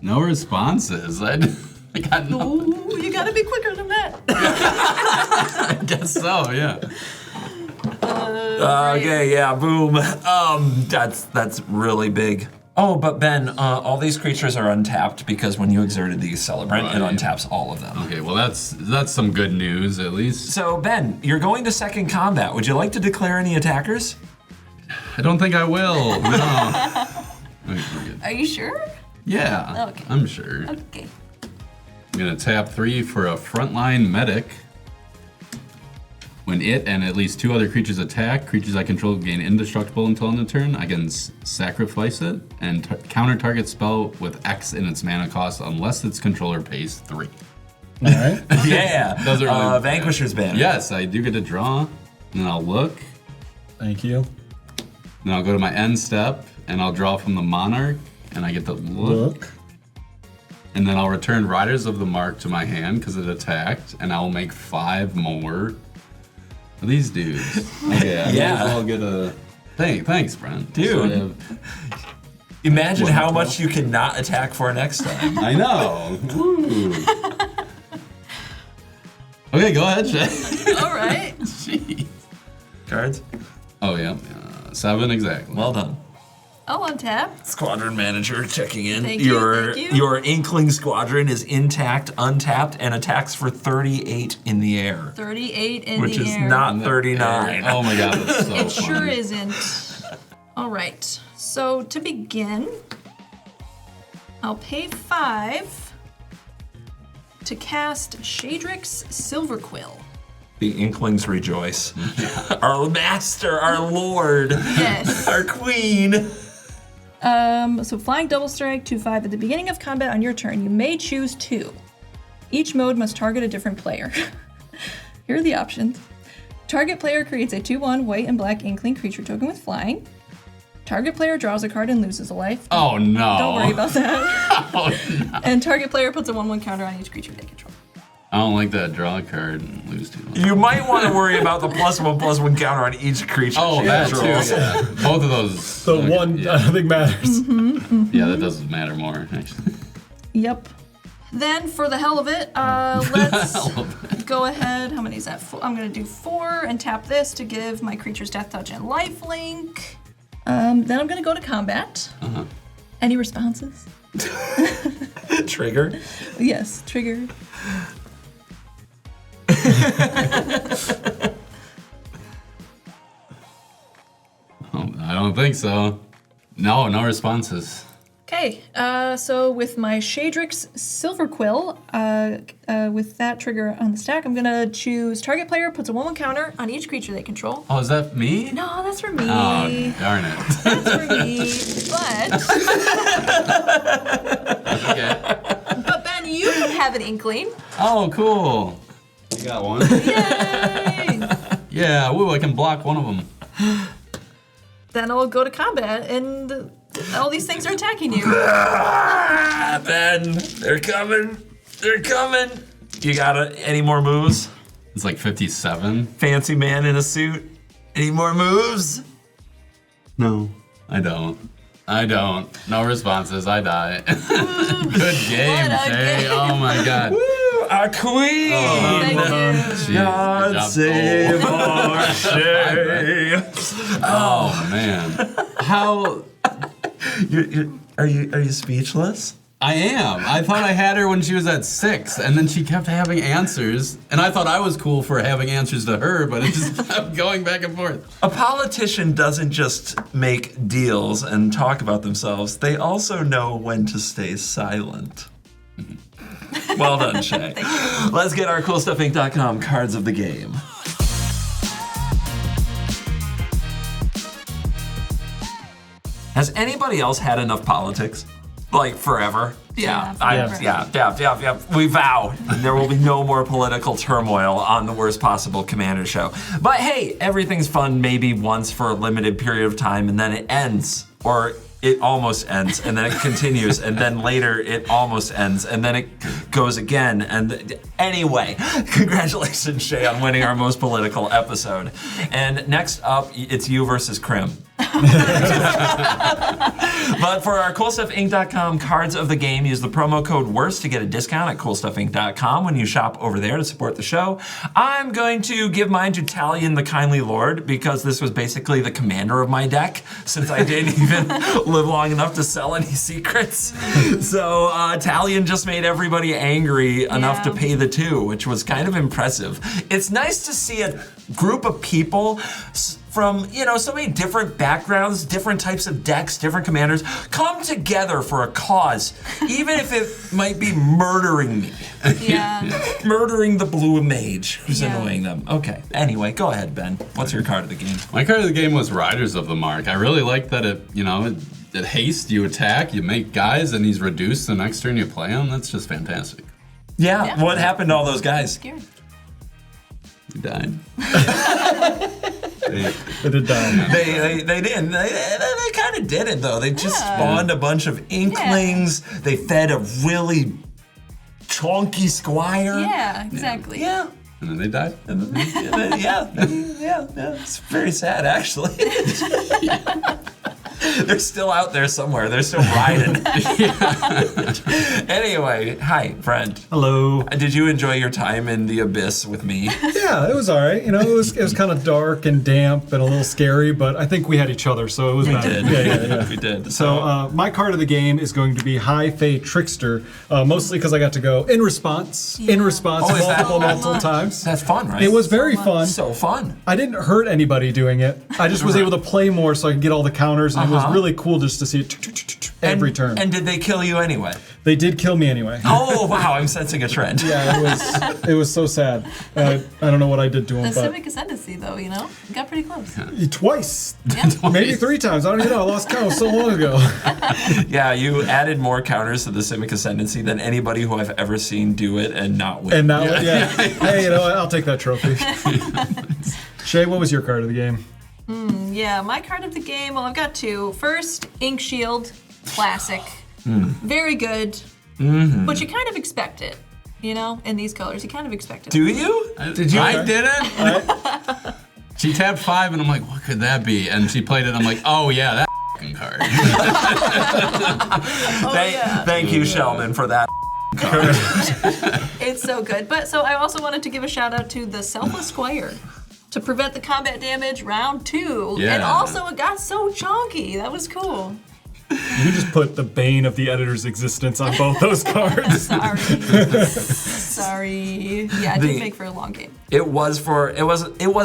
No responses. I got no. Ooh, you gotta be quicker than that. I guess so, yeah. Okay, yeah, boom. That's really big. Oh, but Ben, all these creatures are untapped because when you exerted the Celebrant, it Right. untaps all of them. Okay, well that's some good news at least. So, Ben, you're going to second combat. Would you like to declare any attackers? I don't think I will. No. Okay, we're good. Are you sure? Yeah, Okay. I'm sure. Okay. I'm gonna tap 3 for a frontline medic. When it and at least 2 other creatures attack, creatures I control gain indestructible until end of turn. I can sacrifice it and counter target spell with X in its mana cost unless its controller pays 3. All right. Yeah. Those are really Vanquisher's Banner. Yes, I do get to draw. And then I'll look. Thank you. Then I'll go to my end step and I'll draw from the Monarch and I get to look. And then I'll return Riders of the Mark to my hand because it attacked, and I'll make 5 more of these dudes. Okay, I Yeah. might as well get a. Thanks, Brent. Dude. So I have- Imagine how much you can not attack for next time. I know. Woo. Okay, go ahead, Shay. All right. Jeez. Cards? Oh yeah, 7 exactly. Well done. I'll untap. Squadron Manager checking in. Thank you, Your thank you. your Inkling Squadron is intact, untapped, and attacks for 38 in the air. 38 in Which the is air. not 39. Oh my god, that's so It funny. sure isn't. All right. So to begin, I'll pay 5 to cast Shadrix's Silverquill. The Inklings rejoice. Our master, our lord, Yes. our queen. So flying double strike, 2/5. At the beginning of combat on your turn, you may choose 2. Each mode must target a different player. Here are the options. Target player creates a 2/1 white and black inkling creature token with flying. Target player draws a card and loses a life. Oh no. Don't worry about that. Oh, no. And target player puts a 1/1 counter on each creature they control. I don't like that. Draw a card and lose 2. You might want to worry about the +1/+1 counter on each creature. Oh, she that too. controls. Yeah. Both of those. The one Yeah. I don't think matters. Yeah, that doesn't matter more actually. Yep. Then, for the hell of it, let's go ahead. How many is that? I'm going to do 4 and tap this to give my creatures Death Touch and Lifelink. Then I'm going to go to combat. Any responses? Trigger. Yes, triggered. I don't think so. No responses. Okay, so with my Shadrix Silver Quill, with that trigger on the stack, I'm gonna choose target player puts a 1/1 counter on each creature they control. Oh, is that me? No, that's for me. Oh, darn it. That's for me. Okay. But Ben, you could have an inkling. Oh, cool. You got one? Yay! Yeah, woo, I can block one of them. Then I'll go to combat, and all these things are attacking you. Ben, they're coming. They're coming. You got any more moves? It's like 57. Fancy man in a suit. Any more moves? No. I don't. No responses. I die. Good game, What a Shea. game. Oh my god. Woo, our queen. Thank you. Jeez, good God job. save Oh. our Shea. Oh man. How? Are you speechless? I am. I thought I had her when she was at 6, and then she kept having answers, and I thought I was cool for having answers to her, but it just kept going back and forth. A politician doesn't just make deals and talk about themselves. They also know when to stay silent. Well done, Shea. Let's get our CoolStuffInc.com cards of the game. Has anybody else had enough politics? Like forever? Yeah, forever. We vow there will be no more political turmoil on the Worst Possible Commander show. But hey, everything's fun maybe once for a limited period of time and then it ends. Or it almost ends and then it continues and then later it almost ends and then it goes again. And anyway, congratulations, Shea, on winning our most political episode. And next up, it's you versus Krim. But for our CoolStuffInc.com cards of the game, use the promo code WORST to get a discount at CoolStuffInc.com when you shop over there to support the show. I'm going to give mine to Talion the Kindly Lord because this was basically the commander of my deck since I didn't even live long enough to sell any secrets. So Talion just made everybody angry enough to pay the 2, which was kind of impressive. It's nice to see a group of people from, so many different backgrounds, different types of decks, different commanders, come together for a cause, even if it might be murdering me. Yeah. Murdering the blue mage who's annoying them. Okay, anyway, go ahead, Ben. What's your card of the game? My card of the game was Riders of the Mark. I really like that it haste, you attack, you make guys, and he's reduced the next turn you play him. That's just fantastic. Yeah, what happened to all those guys? Scared. He died. They did die. They didn't. They kind of did it though. They just spawned a bunch of inklings. They fed a really chonky squire. Yeah, exactly. Yeah. And then they died. Yeah. It's very sad, actually. They're still out there somewhere. They're still riding. Anyway, hi, friend. Hello. Did you enjoy your time in the abyss with me? Yeah, it was all right. It was kind of dark and damp and a little scary, but I think we had each other, so it was bad. Yeah. We did. So my card of the game is going to be High Fae Trickster, mostly because I got to go in response multiple times. That's fun, right? It was very fun. So fun. I didn't hurt anybody doing it. I just was able to play more so I could get all the counters, and it was really cool just to see it every turn. And did they kill you anyway? They did kill me anyway. Oh, wow, I'm sensing a trend. Yeah, it was so sad. I don't know what I did to him, The but civic ascendancy, though, you know, got pretty close. twice, Yeah. maybe 3 times. I don't even know. I lost count so long ago. Yeah, you added more counters to the Civic Ascendancy than anybody who I've ever seen do it and not win. And now, hey, you know what? I'll take that trophy. Shea, what was your card of the game? Yeah, my card of the game, well, I've got 2. First, Ink Shield, classic. Very good, but you kind of expect it, you know, in these colors. You kind of expect it. Do you? Did you? I didn't. She tapped 5, and I'm like, what could that be? And she played it. I'm like, oh yeah, that f***ing card. Thank you, Sheldon, for that. It's so good. But so I also wanted to give a shout out to the Selfless Squire to prevent the combat damage round 2. Yeah. And also it got so chonky. That was cool. You just put the bane of the editor's existence on both those cards. Sorry. Yeah, it did make for a long game. It was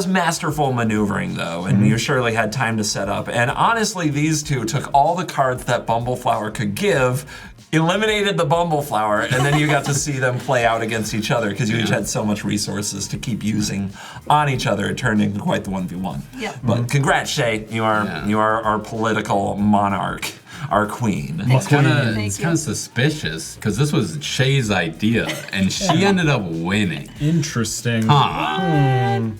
masterful maneuvering though, and you surely had time to set up. And honestly, these two took all the cards that Bumbleflower could give, eliminated the Bumbleflower, and then you got to see them play out against each other because you each had so much resources to keep using on each other. It turned into quite the 1v1. Yep. But congrats, Shea. You are our political monarch. Our queen. It's kind Thank you. of suspicious because this was Shea's idea, and she ended up winning. Interesting. And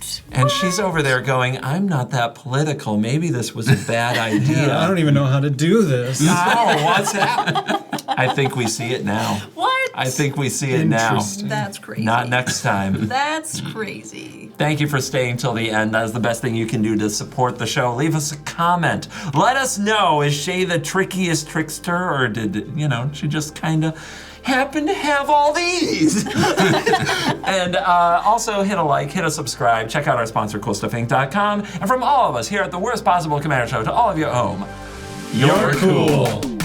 she's over there going, I'm not that political. Maybe this was a bad idea. I don't even know how to do this. Oh, what's happening? I think we see it now. What? I think we see it now. Interesting. That's crazy. Not next time. That's crazy. Thank you for staying till the end. That is the best thing you can do to support the show. Leave us a comment. Let us know, is Shea the trickiest trickster, or did, she just kind of happen to have all these? And also hit a like, hit a subscribe, check out our sponsor, CoolStuffInc.com. And from all of us here at the Worst Possible Commander Show, to all of you at home, you're cool.